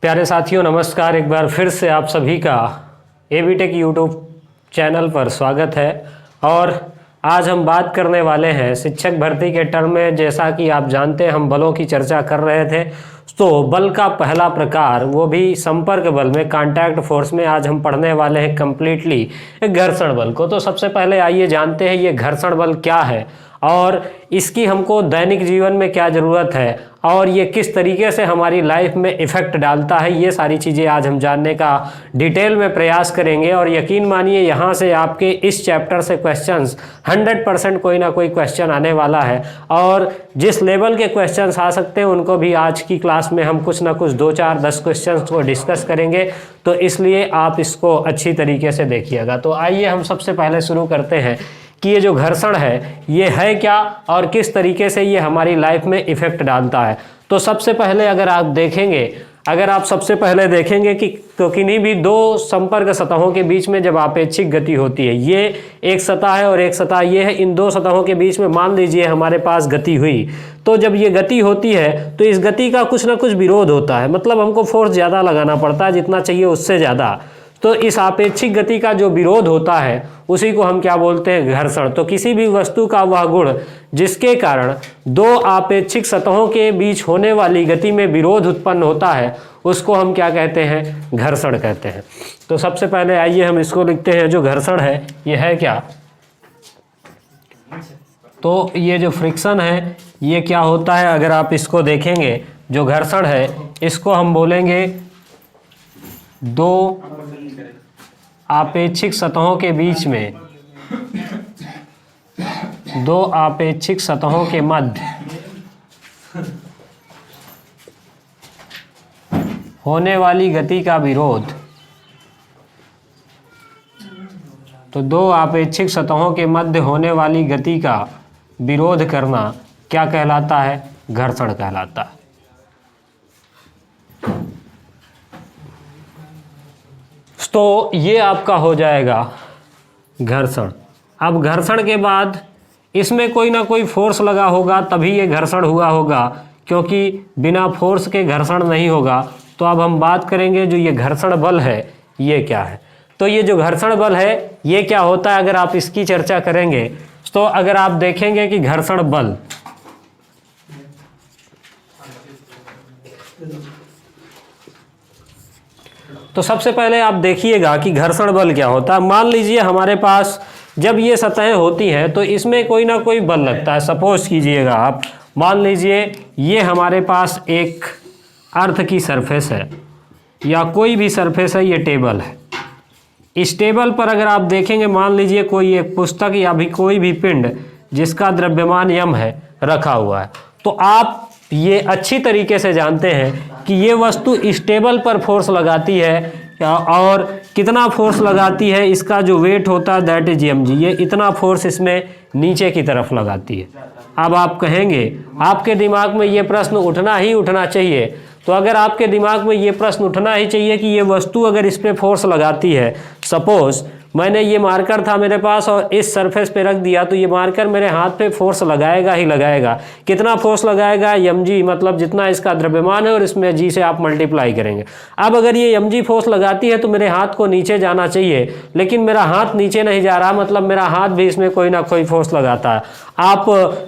प्यारे साथियों नमस्कार। एक बार फिर से आप सभी का एवीटेक यूट्यूब चैनल पर स्वागत है। और आज हम बात करने वाले हैं शिक्षक भर्ती के टर्म में। जैसा कि आप जानते हैं हम बलों की चर्चा कर रहे थे, तो बल का पहला प्रकार वो भी संपर्क बल में, कांटेक्ट फोर्स में आज हम पढ़ने वाले हैं कंप्लीटली घर्षण बल को। तो सबसे पहले आइए जानते हैं ये घर्षण बल क्या है और इसकी हमको दैनिक जीवन में क्या ज़रूरत है और ये किस तरीके से हमारी लाइफ में इफ़ेक्ट डालता है। ये सारी चीज़ें आज हम जानने का डिटेल में प्रयास करेंगे। और यकीन मानिए यहाँ से आपके इस चैप्टर से क्वेश्चंस 100% कोई ना कोई क्वेश्चन आने वाला है। और जिस लेवल के क्वेश्चंस आ सकते हैं उनको भी आज की क्लास में हम कुछ ना कुछ 2, 4, 10 क्वेश्चंस को डिस्कस करेंगे। तो इसलिए आप इसको अच्छी तरीके से देखिएगा। तो आइए हम सबसे पहले शुरू करते हैं कि ये जो घर्षण है ये है क्या और किस तरीके से ये हमारी लाइफ में इफ़ेक्ट डालता है। तो सबसे पहले अगर आप सबसे पहले देखेंगे कि तो किन्हीं भी दो संपर्क सतहों के बीच में जब आपेक्षिक गति होती है, ये एक सतह है और एक सतह ये है, इन दो सतहों के बीच में मान लीजिए हमारे पास गति हुई। तो जब ये गति होती है तो इस गति का कुछ ना कुछ विरोध होता है, मतलब हमको फोर्स ज़्यादा लगाना पड़ता है, जितना चाहिए उससे ज़्यादा। तो इस आपेक्षिक गति का जो विरोध होता है उसी को हम क्या बोलते हैं, घर्षण। तो किसी भी वस्तु का वह गुण जिसके कारण दो आपेक्षिक सतहों के बीच होने वाली गति में विरोध उत्पन्न होता है उसको हम क्या कहते हैं, घर्षण कहते हैं। तो सबसे पहले आइए हम इसको लिखते हैं, जो घर्षण है ये है क्या। तो ये जो फ्रिक्शन है ये क्या होता है, अगर आप इसको देखेंगे जो घर्षण है इसको हम बोलेंगे दो आपेक्षिक सतहों के बीच में, दो आपेक्षिक सतहों के मध्य होने वाली गति का विरोध। तो दो आपेक्षिक सतहों के मध्य होने वाली गति का विरोध करना क्या कहलाता है, घर्षण कहलाता है। तो ये आपका हो जाएगा घर्षण। अब घर्षण के बाद इसमें कोई ना कोई फोर्स लगा होगा तभी ये घर्षण हुआ होगा, क्योंकि बिना फोर्स के घर्षण नहीं होगा। तो अब हम बात करेंगे जो ये घर्षण बल है ये क्या है। तो ये जो घर्षण बल है ये क्या होता है, अगर आप इसकी चर्चा करेंगे तो अगर आप देखेंगे कि घर्षण बल, तो सबसे पहले आप देखिएगा कि घर्षण बल क्या होता है। मान लीजिए हमारे पास जब ये सतहें होती हैं तो इसमें कोई ना कोई बल लगता है। सपोज कीजिएगा आप, मान लीजिए ये हमारे पास एक अर्थ की सरफेस है या कोई भी सरफेस है, ये टेबल है। इस टेबल पर अगर आप देखेंगे, मान लीजिए कोई एक पुस्तक या भी कोई भी पिंड जिसका द्रव्यमान m है रखा हुआ है, तो आप ये अच्छी तरीके से जानते हैं कि ये वस्तु इस टेबल पर फोर्स लगाती है और कितना फोर्स लगाती है, इसका जो वेट होता है दैट इज mg, ये इतना फोर्स इसमें नीचे की तरफ लगाती है। अब आप कहेंगे आपके दिमाग में ये प्रश्न उठना ही उठना चाहिए। तो अगर आपके दिमाग में ये प्रश्न उठना ही चाहिए कि ये वस्तु अगर इस पर फोर्स लगाती है, सपोज मैंने ये मार्कर था मेरे पास और इस सरफेस पे रख दिया, तो ये मार्कर मेरे हाथ पे फोर्स लगाएगा ही लगाएगा। कितना फोर्स लगाएगा, mg, मतलब जितना इसका द्रव्यमान है और इसमें g से आप मल्टीप्लाई करेंगे। अब अगर ये mg फोर्स लगाती है तो मेरे हाथ को नीचे जाना चाहिए, लेकिन मेरा हाथ नीचे नहीं जा रहा, मतलब मेरा हाथ भी इसमें कोई ना कोई फोर्स लगाता है। आप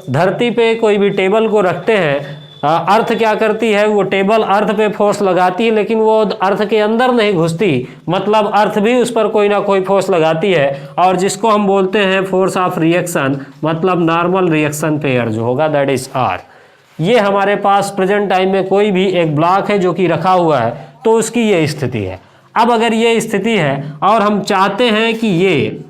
धरती पे कोई भी टेबल को रखते हैं, अर्थ क्या करती है, वो टेबल अर्थ पे फोर्स लगाती है लेकिन वो अर्थ के अंदर नहीं घुसती, मतलब अर्थ भी उस पर कोई ना कोई फोर्स लगाती है, और जिसको हम बोलते हैं फोर्स ऑफ रिएक्शन, मतलब नॉर्मल रिएक्शन पेयर जो होगा दैट इज आर। ये हमारे पास प्रेजेंट टाइम में कोई भी एक ब्लॉक है जो कि रखा हुआ है तो उसकी ये स्थिति है। अब अगर ये स्थिति है और हम चाहते हैं कि ये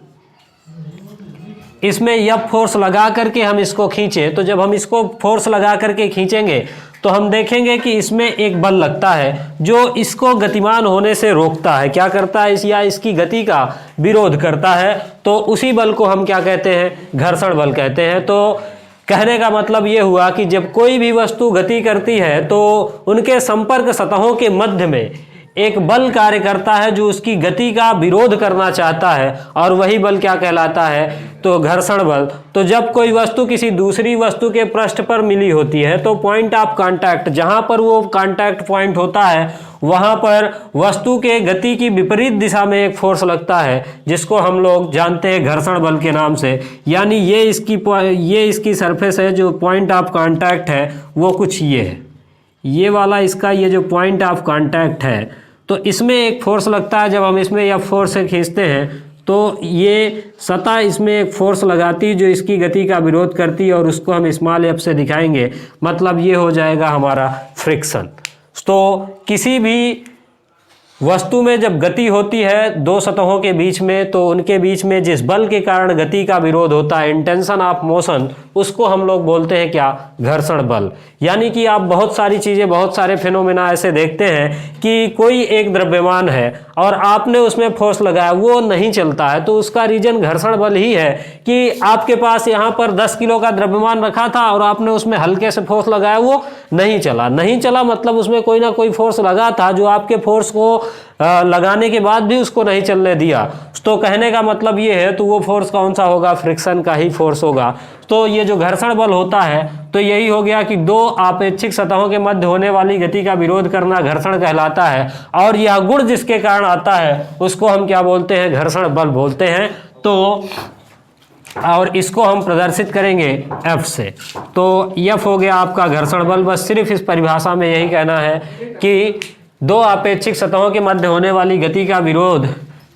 इसमें F फोर्स लगा करके हम इसको खींचे, तो जब हम इसको फोर्स लगा करके खींचेंगे तो हम देखेंगे कि इसमें एक बल लगता है जो इसको गतिमान होने से रोकता है, क्या करता है, या इसकी गति का विरोध करता है। तो उसी बल को हम क्या कहते हैं, घर्षण बल कहते हैं। तो कहने का मतलब ये हुआ कि जब कोई भी वस्तु गति करती है तो उनके संपर्क सतहों के मध्य में एक बल कार्य करता है जो उसकी गति का विरोध करना चाहता है, और वही बल क्या कहलाता है, तो घर्षण बल। तो जब कोई वस्तु किसी दूसरी वस्तु के पृष्ठ पर मिली होती है तो पॉइंट ऑफ कांटेक्ट, जहां पर वो कांटेक्ट पॉइंट होता है वहां पर वस्तु के गति की विपरीत दिशा में एक फोर्स लगता है, जिसको हम लोग जानते हैं घर्षण बल के नाम से। यानी ये इसकी सरफेस है, जो पॉइंट ऑफ कांटेक्ट है वो कुछ ये है, ये वाला इसका ये जो पॉइंट ऑफ कांटेक्ट है, तो इसमें एक फोर्स लगता है। जब हम इसमें या फोर्स से खींचते हैं तो ये सतह इसमें एक फोर्स लगाती जो इसकी गति का विरोध करती, और उसको हम स्मॉल एफ से दिखाएंगे, मतलब ये हो जाएगा हमारा फ्रिक्शन। तो किसी भी वस्तु में जब गति होती है दो सतहों के बीच में, तो उनके बीच में जिस बल के कारण गति का विरोध होता है, इंटेंशन ऑफ मोशन, उसको हम लोग बोलते हैं क्या, घर्षण बल। यानी कि आप बहुत सारी चीज़ें, बहुत सारे फिनोमेना ऐसे देखते हैं कि कोई एक द्रव्यमान है और आपने उसमें फोर्स लगाया, वो नहीं चलता है, तो उसका रीजन घर्षण बल ही है कि आपके पास यहाँ पर 10 किलो का द्रव्यमान रखा था और आपने उसमें हल्के से फोर्स लगाया, वो नहीं चला मतलब उसमें कोई ना कोई फोर्स लगा था जो आपके फोर्स को लगाने के बाद भी उसको नहीं चलने दिया। तो कहने का मतलब ये है, तो वो फोर्स कौन सा होगा, फ्रिक्शन का ही फोर्स होगा। तो ये जो घर्षण बल होता है तो यही हो गया कि दो आपेक्षिक सतहों के मध्य होने वाली गति का विरोध करना घर्षण कहलाता है, और यह गुण जिसके कारण आता है उसको हम क्या बोलते हैं, घर्षण बल बोलते हैं। तो और इसको हम प्रदर्शित करेंगे F से। तो F हो गया आपका घर्षण बल। बस सिर्फ इस परिभाषा में यही कहना है कि दो आपेक्षिक सतहों के मध्य होने वाली गति का विरोध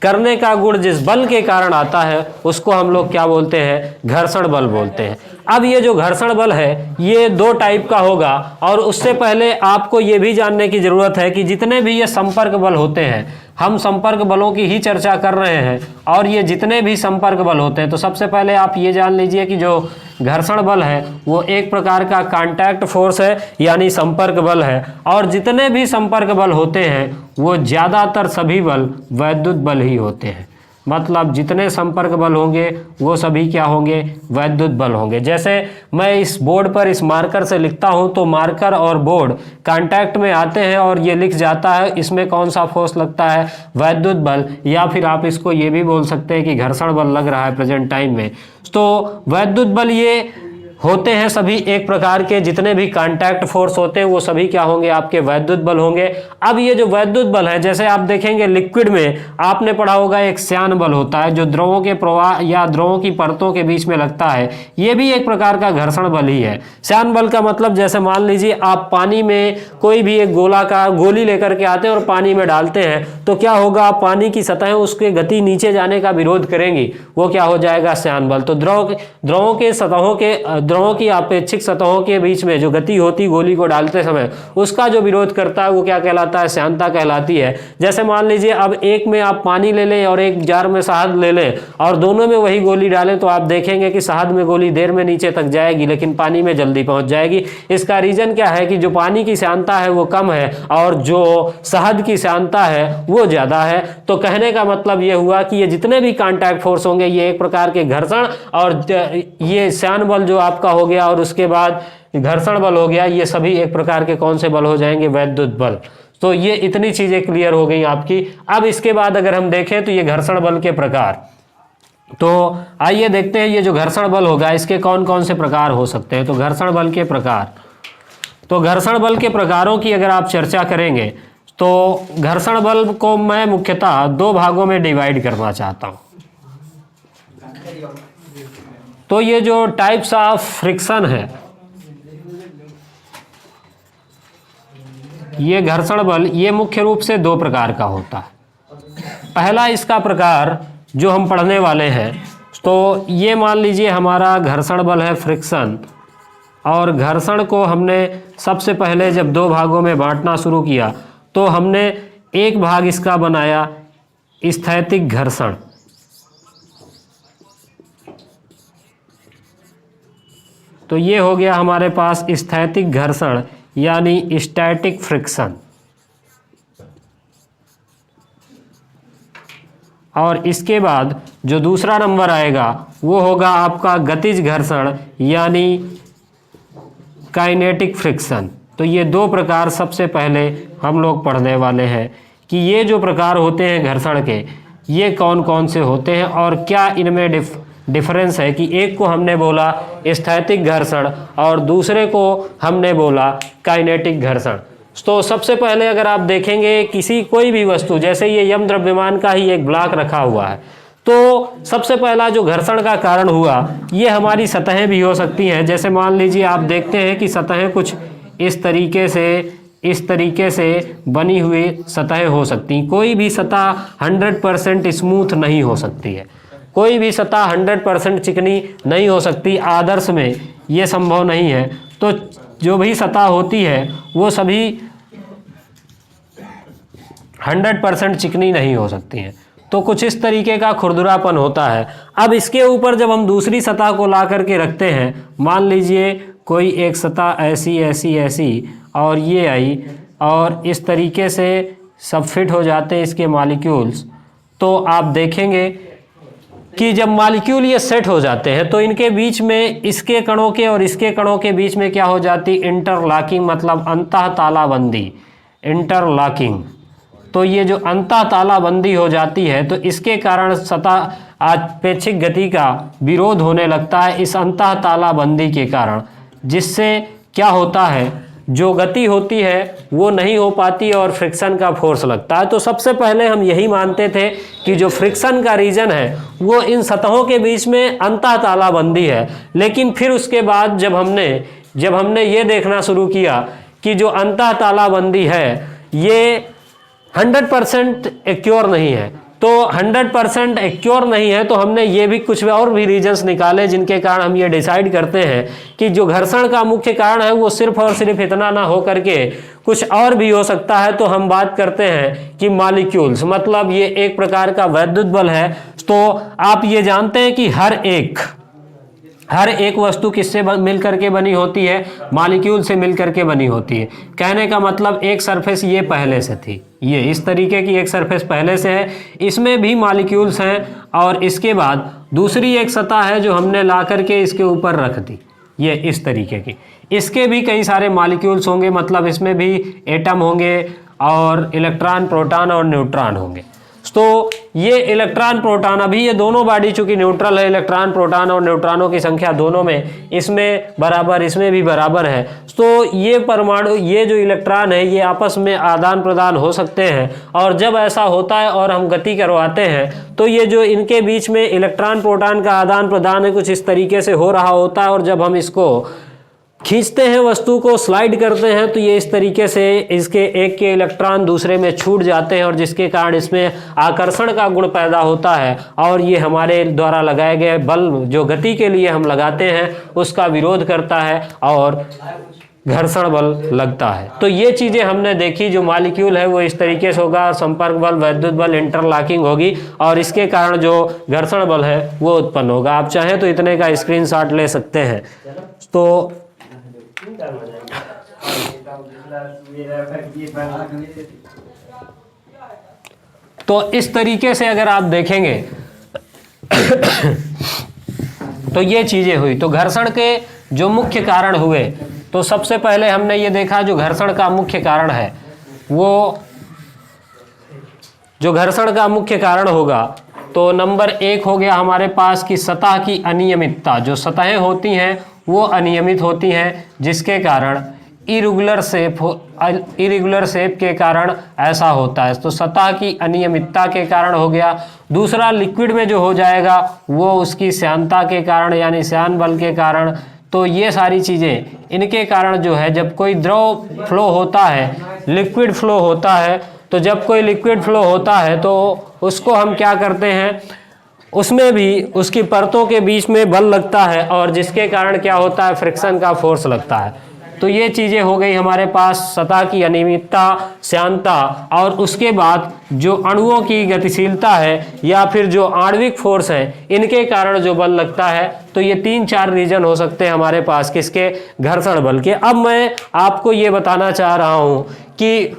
करने का गुण जिस बल के कारण आता है उसको हम लोग क्या बोलते हैं, घर्षण बल बोलते हैं। अब ये जो घर्षण बल है ये दो टाइप का होगा, और उससे पहले आपको ये भी जानने की जरूरत है कि जितने भी ये संपर्क बल होते हैं, हम संपर्क बलों की ही चर्चा कर रहे हैं, और ये जितने भी संपर्क बल होते हैं, तो सबसे पहले आप ये जान लीजिए कि जो घर्षण बल है वो एक प्रकार का कांटेक्ट फोर्स है, यानी संपर्क बल है, और जितने भी संपर्क बल होते हैं वो ज़्यादातर सभी बल वैद्युत बल ही होते हैं। मतलब जितने संपर्क बल होंगे वो सभी क्या होंगे, वैद्युत बल होंगे। जैसे मैं इस बोर्ड पर इस मार्कर से लिखता हूं तो मार्कर और बोर्ड कांटेक्ट में आते हैं और ये लिख जाता है, इसमें कौन सा फोर्स लगता है, वैद्युत बल, या फिर आप इसको ये भी बोल सकते हैं कि घर्षण बल लग रहा है प्रेजेंट टाइम में। तो वैद्युत बल ये होते हैं सभी एक प्रकार के, जितने भी कांटेक्ट फोर्स होते हैं वो सभी क्या होंगे, आपके वैद्युत बल होंगे। अब ये जो वैद्युत बल है, जैसे आप देखेंगे लिक्विड में आपने पढ़ा होगा एक श्यान बल होता है जो द्रवों के प्रवाह या द्रवों की परतों के बीच में लगता है, ये भी एक प्रकार का घर्षण बल ही है। श्यान बल का मतलब जैसे मान लीजिए आप पानी में कोई भी एक गोली लेकर के आते हैं और पानी में डालते हैं, तो क्या होगा, पानी की सतहें उसके गति नीचे जाने का विरोध करेंगी, वो क्या हो जाएगा, श्यान बल। तो द्रवों के सतहों के द्रवों की आपेक्षिक सतहों के बीच में जो गति होती गोली को डालते समय, उसका जो विरोध करता है वो क्या कहलाता है, श्यानता कहलाती है। जैसे मान लीजिए अब एक में आप पानी ले लें और एक जार में शहद ले लें और दोनों में वही गोली डालें, तो आप देखेंगे कि शहद में गोली देर में नीचे तक जाएगी लेकिन पानी में जल्दी पहुंच जाएगी। इसका रीजन क्या है कि जो पानी की श्यानता है वो कम है और जो शहद की श्यानता है वो ज्यादा है। तो कहने का मतलब ये हुआ कि ये जितने भी कांटेक्ट फोर्स होंगे ये एक प्रकार के घर्षण, और ये श्यान बल जो आपका हो गया और उसके बाद घर्षण बल हो गया, ये सभी एक प्रकार के कौन से बल हो जाएंगे, वैद्युत बल। तो ये इतनी चीजें क्लियर हो गई आपकी। अब इसके बाद अगर हम देखें तो ये घर्षण बल के प्रकार, तो आइए देखते हैं ये जो घर्षण बल होगा इसके कौन कौन से प्रकार हो सकते हैं। तो घर्षण बल के प्रकार, तो घर्षण बल के प्रकारों की अगर आप चर्चा करेंगे तो घर्षण बल को मैं मुख्यतः दो भागों में डिवाइड करना चाहता हूं। तो ये जो टाइप्स ऑफ फ्रिक्शन है, ये घर्षण बल ये मुख्य रूप से दो प्रकार का होता है। पहला इसका प्रकार जो हम पढ़ने वाले हैं, तो ये मान लीजिए हमारा घर्षण बल है फ्रिक्शन, और घर्षण को हमने सबसे पहले जब दो भागों में बांटना शुरू किया तो हमने एक भाग इसका बनाया स्थैतिक घर्षण, तो ये हो गया हमारे पास स्थैतिक घर्षण यानी स्टैटिक फ्रिक्शन। और इसके बाद जो दूसरा नंबर आएगा वो होगा आपका गतिज घर्षण यानी काइनेटिक फ्रिक्शन। तो ये दो प्रकार सबसे पहले हम लोग पढ़ने वाले हैं कि ये जो प्रकार होते हैं घर्षण के, ये कौन कौन से होते हैं और क्या इनमें डिफरेंस है। कि एक को हमने बोला स्थैतिक घर्षण और दूसरे को हमने बोला काइनेटिक घर्षण। तो सबसे पहले अगर आप देखेंगे कोई भी वस्तु, जैसे ये यम द्रव्यमान का ही एक ब्लॉक रखा हुआ है, तो सबसे पहला जो घर्षण का कारण हुआ ये हमारी सतहें भी हो सकती हैं। जैसे मान लीजिए आप देखते हैं कि सतहें कुछ इस तरीके से बनी हुई सतहें हो सकती हैं। कोई भी सतह 100% स्मूथ नहीं हो सकती है, कोई भी सतह 100% चिकनी नहीं हो सकती। आदर्श में ये संभव नहीं है। तो जो भी सतह होती है वो सभी 100% चिकनी नहीं हो सकती हैं। तो कुछ इस तरीके का खुरदुरापन होता है। अब इसके ऊपर जब हम दूसरी सतह को ला करके रखते हैं, मान लीजिए कोई एक सतह ऐसी और ये आई और इस तरीके से सब फिट हो जाते हैं इसके मॉलिक्यूल्स, तो आप देखेंगे कि जब मॉलिक्यूल ये सेट हो जाते हैं तो इनके बीच में इसके कणों के और इसके कणों के बीच में क्या हो जाती, इंटरलॉकिंग, मतलब अंतः तालाबंदी, इंटरलॉकिंग। तो ये जो अंतः तालाबंदी हो जाती है तो इसके कारण सतह आपेक्षिक गति का विरोध होने लगता है इस अंतः तालाबंदी के कारण, जिससे क्या होता है, जो गति होती है वो नहीं हो पाती और फ्रिक्शन का फोर्स लगता है। तो सबसे पहले हम यही मानते थे कि जो फ्रिक्शन का रीजन है वो इन सतहों के बीच में अंतः तालाबंदी है। लेकिन फिर उसके बाद जब हमने ये देखना शुरू किया कि जो अंतः तालाबंदी है ये 100% एक्योर नहीं है, तो 100% एक्योर नहीं है तो हमने ये भी कुछ और भी रीजंस निकाले जिनके कारण हम ये डिसाइड करते हैं कि जो घर्षण का मुख्य कारण है वो सिर्फ और सिर्फ इतना ना हो करके कुछ और भी हो सकता है। तो हम बात करते हैं कि मॉलिक्यूल्स, मतलब ये एक प्रकार का वैद्युत बल है। तो आप ये जानते हैं कि हर एक वस्तु किससे मिलकर के बनी होती है, मॉलिक्यूल से मिलकर के बनी होती है। कहने का मतलब एक सरफेस ये पहले से थी, ये इस तरीके की एक सरफेस पहले से है, इसमें भी मॉलिक्यूल्स हैं और इसके बाद दूसरी एक सतह है जो हमने ला करके इसके ऊपर रख दी, ये इस तरीके की, इसके भी कई सारे मॉलिक्यूल्स होंगे, मतलब इसमें भी एटम होंगे और इलेक्ट्रॉन, प्रोटॉन और न्यूट्रॉन होंगे। तो ये इलेक्ट्रॉन प्रोटॉन, अभी ये दोनों बॉडी चूंकि न्यूट्रल है, इलेक्ट्रॉन प्रोटॉन और न्यूट्रॉनों की संख्या दोनों में इसमें बराबर, इसमें भी बराबर है। तो ये परमाणु, ये जो इलेक्ट्रॉन है ये आपस में आदान प्रदान हो सकते हैं और जब ऐसा होता है और हम गति करवाते हैं तो ये जो इनके बीच में इलेक्ट्रॉन प्रोटॉन का आदान प्रदान है कुछ इस तरीके से हो रहा होता है और जब हम इसको खींचते हैं, वस्तु को स्लाइड करते हैं, तो ये इस तरीके से इसके एक के इलेक्ट्रॉन दूसरे में छूट जाते हैं और जिसके कारण इसमें आकर्षण का गुण पैदा होता है और ये हमारे द्वारा लगाए गए बल जो गति के लिए हम लगाते हैं उसका विरोध करता है और घर्षण बल लगता है। तो ये चीज़ें हमने देखी, जो मॉलिक्यूल है वो इस तरीके से होगा, संपर्क बल, वैद्युत बल, इंटरलॉकिंग होगी और इसके कारण जो घर्षण बल है वो उत्पन्न होगा। आप चाहें तो इतने का स्क्रीनशॉट ले सकते हैं। तो इस तरीके से अगर आप देखेंगे तो ये चीजें हुई। तो घर्षण के जो मुख्य कारण हुए, तो सबसे पहले हमने ये देखा जो घर्षण का मुख्य कारण है वो, जो घर्षण का मुख्य कारण होगा तो नंबर 1 हो गया हमारे पास कि सतह की अनियमितता। जो सतहें होती हैं वो अनियमित होती हैं जिसके कारण इरेगुलर शेप के कारण ऐसा होता है। तो सतह की अनियमितता के कारण हो गया। दूसरा, लिक्विड में जो हो जाएगा वो उसकी श्यानता के कारण यानी श्यान बल के कारण। तो ये सारी चीज़ें इनके कारण जो है, जब कोई द्रव फ्लो होता है, लिक्विड फ्लो होता है, तो जब कोई लिक्विड फ्लो होता है तो उसको हम क्या करते हैं, उसमें भी उसकी परतों के बीच में बल लगता है और जिसके कारण क्या होता है, फ्रिक्शन का फोर्स लगता है। तो ये चीज़ें हो गई हमारे पास, सतह की अनियमितता, श्यानता और उसके बाद जो अणुओं की गतिशीलता है या फिर जो आणविक फोर्स है, इनके कारण जो बल लगता है। तो ये 3-4 रीजन हो सकते हैं हमारे पास किसके, घर्षण बल के। अब मैं आपको ये बताना चाह रहा हूँ कि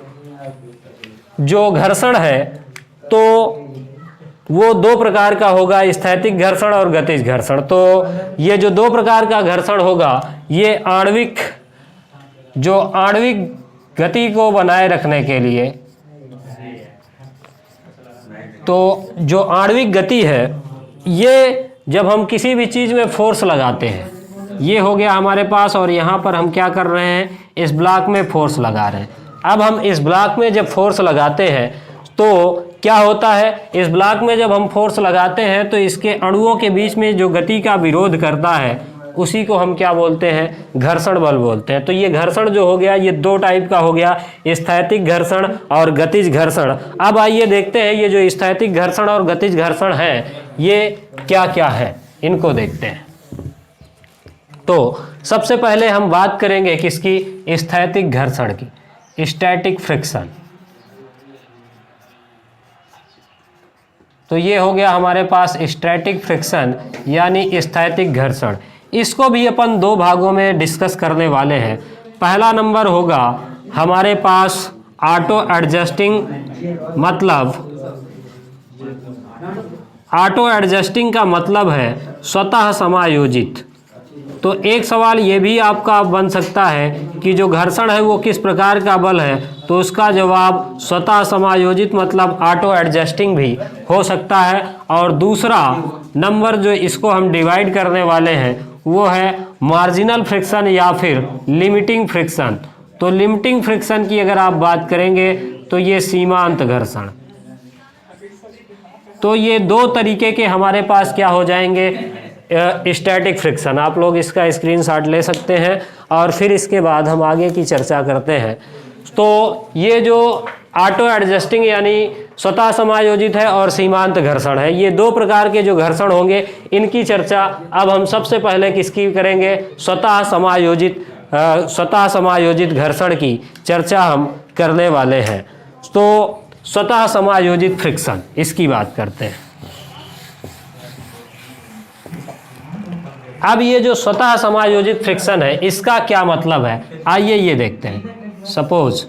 जो घर्षण है तो वो 2 प्रकार का होगा, स्थैतिक घर्षण और गतिज घर्षण। तो ये जो 2 प्रकार का घर्षण होगा ये आणविक गति को बनाए रखने के लिए, तो जो आणविक गति है, ये जब हम किसी भी चीज़ में फोर्स लगाते हैं, ये हो गया हमारे पास, और यहाँ पर हम क्या कर रहे हैं, इस ब्लॉक में फोर्स लगा रहे हैं। अब हम इस ब्लॉक में जब फोर्स लगाते हैं तो क्या होता है, इस ब्लॉक में जब हम फोर्स लगाते हैं तो इसके अणुओं के बीच में जो गति का विरोध करता है उसी को हम क्या बोलते हैं, घर्षण बल बोलते हैं। तो ये घर्षण जो हो गया, ये दो टाइप का हो गया, स्थैतिक घर्षण और गतिज घर्षण। अब आइए देखते हैं ये जो स्थैतिक घर्षण और गतिज घर्षण है ये क्या क्या है, इनको देखते हैं। तो सबसे पहले हम बात करेंगे किसकी, स्थैतिक घर्षण की, स्टैटिक फ्रिक्शन। तो ये हो गया हमारे पास स्टैटिक फ्रिक्शन यानी स्थैतिक घर्षण। इसको भी अपन दो भागों में डिस्कस करने वाले हैं। पहला नंबर होगा हमारे पास ऑटो एडजस्टिंग, मतलब ऑटो एडजस्टिंग का मतलब है स्वतः समायोजित। तो एक सवाल ये भी आपका बन सकता है कि जो घर्षण है वो किस प्रकार का बल है, तो उसका जवाब स्वतः समायोजित मतलब ऑटो एडजस्टिंग भी हो सकता है। और दूसरा नंबर जो इसको हम डिवाइड करने वाले हैं वो है मार्जिनल फ्रिक्शन या फिर लिमिटिंग फ्रिक्शन। तो लिमिटिंग फ्रिक्शन की अगर आप बात करेंगे तो ये सीमांत घर्षण। तो ये दो तरीके के हमारे पास क्या हो जाएंगे, स्टैटिक फ्रिक्शन। आप लोग इसका स्क्रीनशॉट ले सकते हैं और फिर इसके बाद हम आगे की चर्चा करते हैं। तो ये जो ऑटो एडजस्टिंग यानी स्वतः समायोजित है और सीमांत घर्षण है, ये दो प्रकार के जो घर्षण होंगे इनकी चर्चा अब हम सबसे पहले किसकी करेंगे, स्वतः समायोजित घर्षण की चर्चा हम करने वाले हैं। तो स्वतः समायोजित फ्रिक्शन, इसकी बात करते हैं। अब ये जो स्वतः समायोजित फ्रिक्शन है इसका क्या मतलब है, आइए ये देखते हैं। सपोज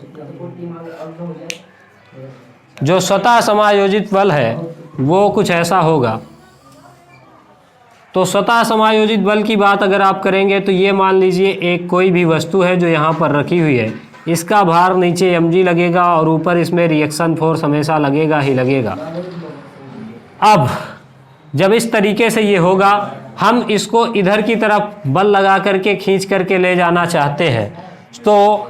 जो स्वतः समायोजित बल है वो कुछ ऐसा होगा। तो स्वतः समायोजित बल की बात अगर आप करेंगे तो ये मान लीजिए एक कोई भी वस्तु है जो यहाँ पर रखी हुई है, इसका भार नीचे mg लगेगा और ऊपर इसमें रिएक्शन फोर्स हमेशा लगेगा ही लगेगा। अब जब इस तरीके से ये होगा, हम इसको इधर की तरफ बल लगा करके खींच करके ले जाना चाहते हैं। तो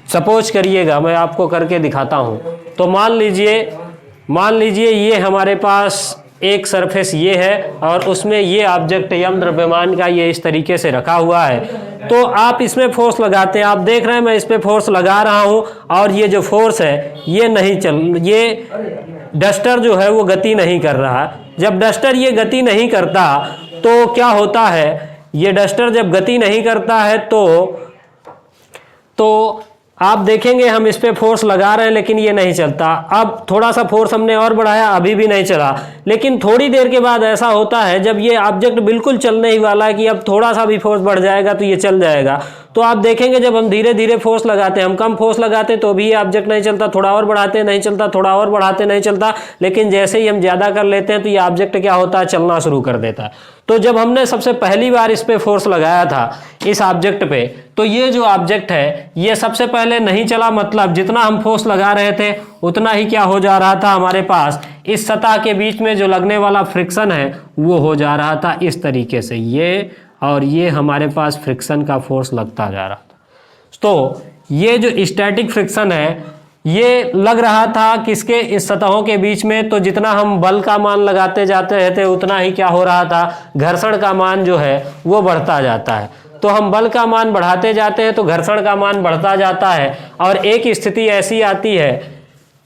सपोज करिएगा, मैं आपको करके दिखाता हूँ। तो मान लीजिए ये हमारे पास एक सरफेस ये है और उसमें ये ऑब्जेक्ट यम द्रव्यमान का ये इस तरीके से रखा हुआ है। तो आप इसमें फोर्स लगाते हैं, आप देख रहे हैं मैं इस पे फोर्स लगा रहा हूँ और ये जो फोर्स है ये डस्टर जो है वो गति नहीं कर रहा। जब डस्टर ये गति नहीं करता तो क्या होता है, ये डस्टर जब गति नहीं करता है तो आप देखेंगे हम इस पे फोर्स लगा रहे हैं लेकिन ये नहीं चलता। अब थोड़ा सा फोर्स हमने और बढ़ाया, अभी भी नहीं चला। लेकिन थोड़ी देर के बाद ऐसा होता है जब ये ऑब्जेक्ट बिल्कुल चलने ही वाला है कि अब थोड़ा सा भी फोर्स बढ़ जाएगा तो ये चल जाएगा। तो आप देखेंगे जब हम धीरे धीरे फोर्स लगाते हैं, हम कम फोर्स लगाते हैं तो भी ये ऑब्जेक्ट नहीं चलता, थोड़ा और बढ़ाते हैं नहीं चलता, थोड़ा और बढ़ाते नहीं चलता। लेकिन जैसे ही हम ज़्यादा कर लेते हैं तो ये ऑब्जेक्ट क्या होता है, चलना शुरू कर देता है। तो जब हमने सबसे पहली बार इस पे फोर्स लगाया था इस ऑब्जेक्ट पे, तो ये जो ऑब्जेक्ट है ये सबसे पहले नहीं चला, मतलब जितना हम फोर्स लगा रहे थे उतना ही क्या हो जा रहा था, हमारे पास इस सतह के बीच में जो लगने वाला फ्रिक्शन है वो हो जा रहा था इस तरीके से, ये और ये हमारे पास फ्रिक्शन का फोर्स लगता जा रहा था। तो ये जो स्टैटिक फ्रिक्शन है ये लग रहा था किसके, इस सतहों के बीच में। तो जितना हम बल का मान लगाते जाते रहते उतना ही क्या हो रहा था, घर्षण का मान जो है वो बढ़ता जाता है। तो हम बल का मान बढ़ाते जाते हैं तो घर्षण का मान बढ़ता जाता है। और एक स्थिति ऐसी आती है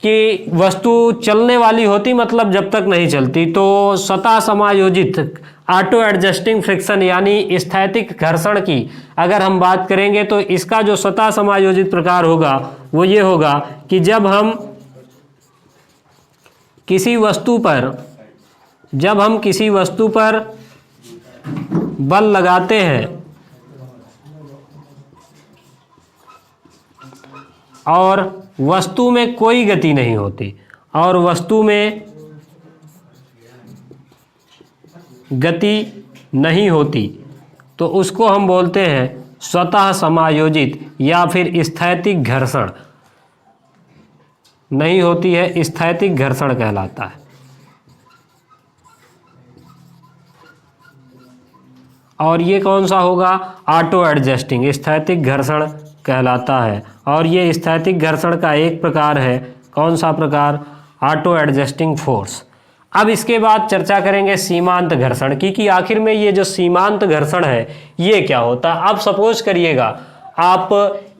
कि वस्तु चलने वाली होती, मतलब जब तक नहीं चलती। तो स्वतः समायोजित ऑटो एडजस्टिंग फ्रिक्शन यानी स्थैतिक घर्षण की अगर हम बात करेंगे तो इसका जो स्वतः समायोजित प्रकार होगा वो ये होगा कि जब हम किसी वस्तु पर बल लगाते हैं और वस्तु में कोई गति नहीं होती और वस्तु में गति नहीं होती, तो उसको हम बोलते हैं स्वतः समायोजित या फिर स्थैतिक घर्षण। नहीं होती है, स्थैतिक घर्षण कहलाता है। और ये कौन सा होगा? ऑटो एडजस्टिंग, स्थैतिक घर्षण कहलाता है। और ये स्थैतिक घर्षण का एक प्रकार है। कौन सा प्रकार? Auto adjusting force. अब इसके बाद चर्चा करेंगे सीमांत घर्षण की, कि आखिर में ये जो सीमांत घर्षण है ये क्या होता है। अब सपोज करिएगा आप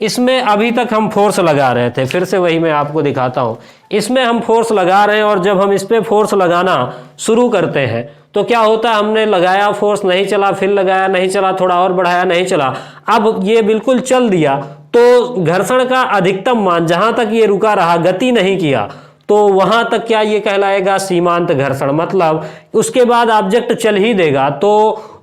इसमें अभी तक हम फोर्स लगा रहे थे, फिर से वही मैं आपको दिखाता हूँ। इसमें हम फोर्स लगा रहे हैं और जब हम इस पर फोर्स लगाना शुरू करते हैं तो क्या होता है, हमने लगाया, फोर्स नहीं चला, फिर लगाया, नहीं चला, थोड़ा और बढ़ाया, नहीं चला, अब ये बिल्कुल चल दिया, तो घर्षण का अधिकतम मान जहां तक ये रुका रहा, गति नहीं किया, तो वहां तक क्या ये कहलाएगा? सीमांत घर्षण। मतलब उसके बाद ऑब्जेक्ट चल ही देगा तो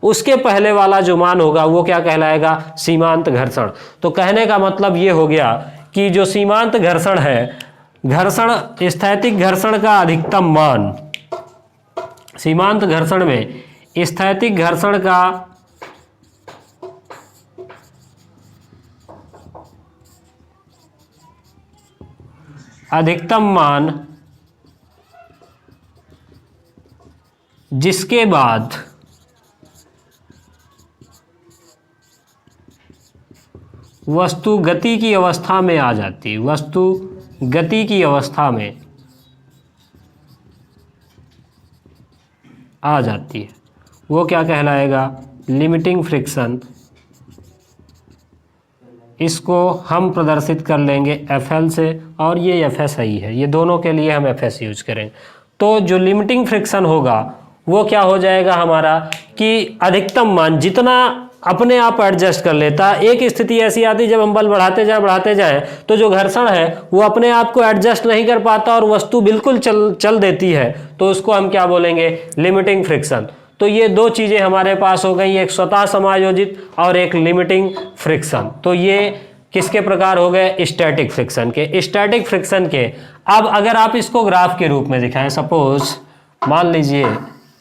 उसके पहले वाला जो मान होगा वो क्या कहलाएगा? सीमांत घर्षण। तो कहने का मतलब ये हो गया कि जो सीमांत घर्षण है, घर्षण, स्थैतिक घर्षण का अधिकतम मान, सीमांत घर्षण में स्थैतिक घर्षण का अधिकतम मान जिसके बाद वस्तु गति की अवस्था में आ जाती, वस्तु गति की अवस्था में आ जाती है, वो क्या कहलाएगा? Limiting friction. इसको हम प्रदर्शित कर लेंगे FL से, और ये FSI है, ये दोनों के लिए हम FS यूज करेंगे। तो जो लिमिटिंग फ्रिक्शन होगा वो क्या हो जाएगा हमारा, कि अधिकतम मान जितना अपने आप एडजस्ट कर लेता। एक स्थिति ऐसी आती है जब हम बल बढ़ाते जाएं तो जो घर्षण है वो अपने आप को एडजस्ट नहीं कर पाता और वस्तु बिल्कुल चल देती है, तो उसको हम क्या बोलेंगे? Limiting friction. तो ये दो चीज़ें हमारे पास हो गई, एक स्वतः समायोजित और एक लिमिटिंग फ्रिक्शन। तो ये किसके प्रकार हो गए? स्टैटिक फ्रिक्शन के। स्टैटिक फ्रिक्शन के अब अगर आप इसको ग्राफ के रूप में दिखाएं, सपोज मान लीजिए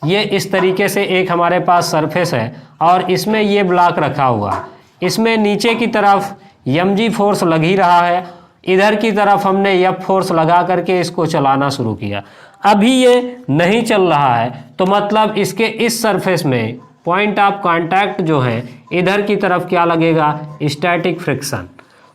ये इस तरीके से एक हमारे पास सरफेस है और इसमें ये ब्लॉक रखा हुआ, इसमें नीचे की तरफ mg फोर्स लग ही रहा है, इधर की तरफ हमने F फोर्स लगा करके इसको चलाना शुरू किया। अभी ये नहीं चल रहा है तो मतलब इसके इस सरफेस में पॉइंट ऑफ कांटेक्ट जो है इधर की तरफ क्या लगेगा? Static friction.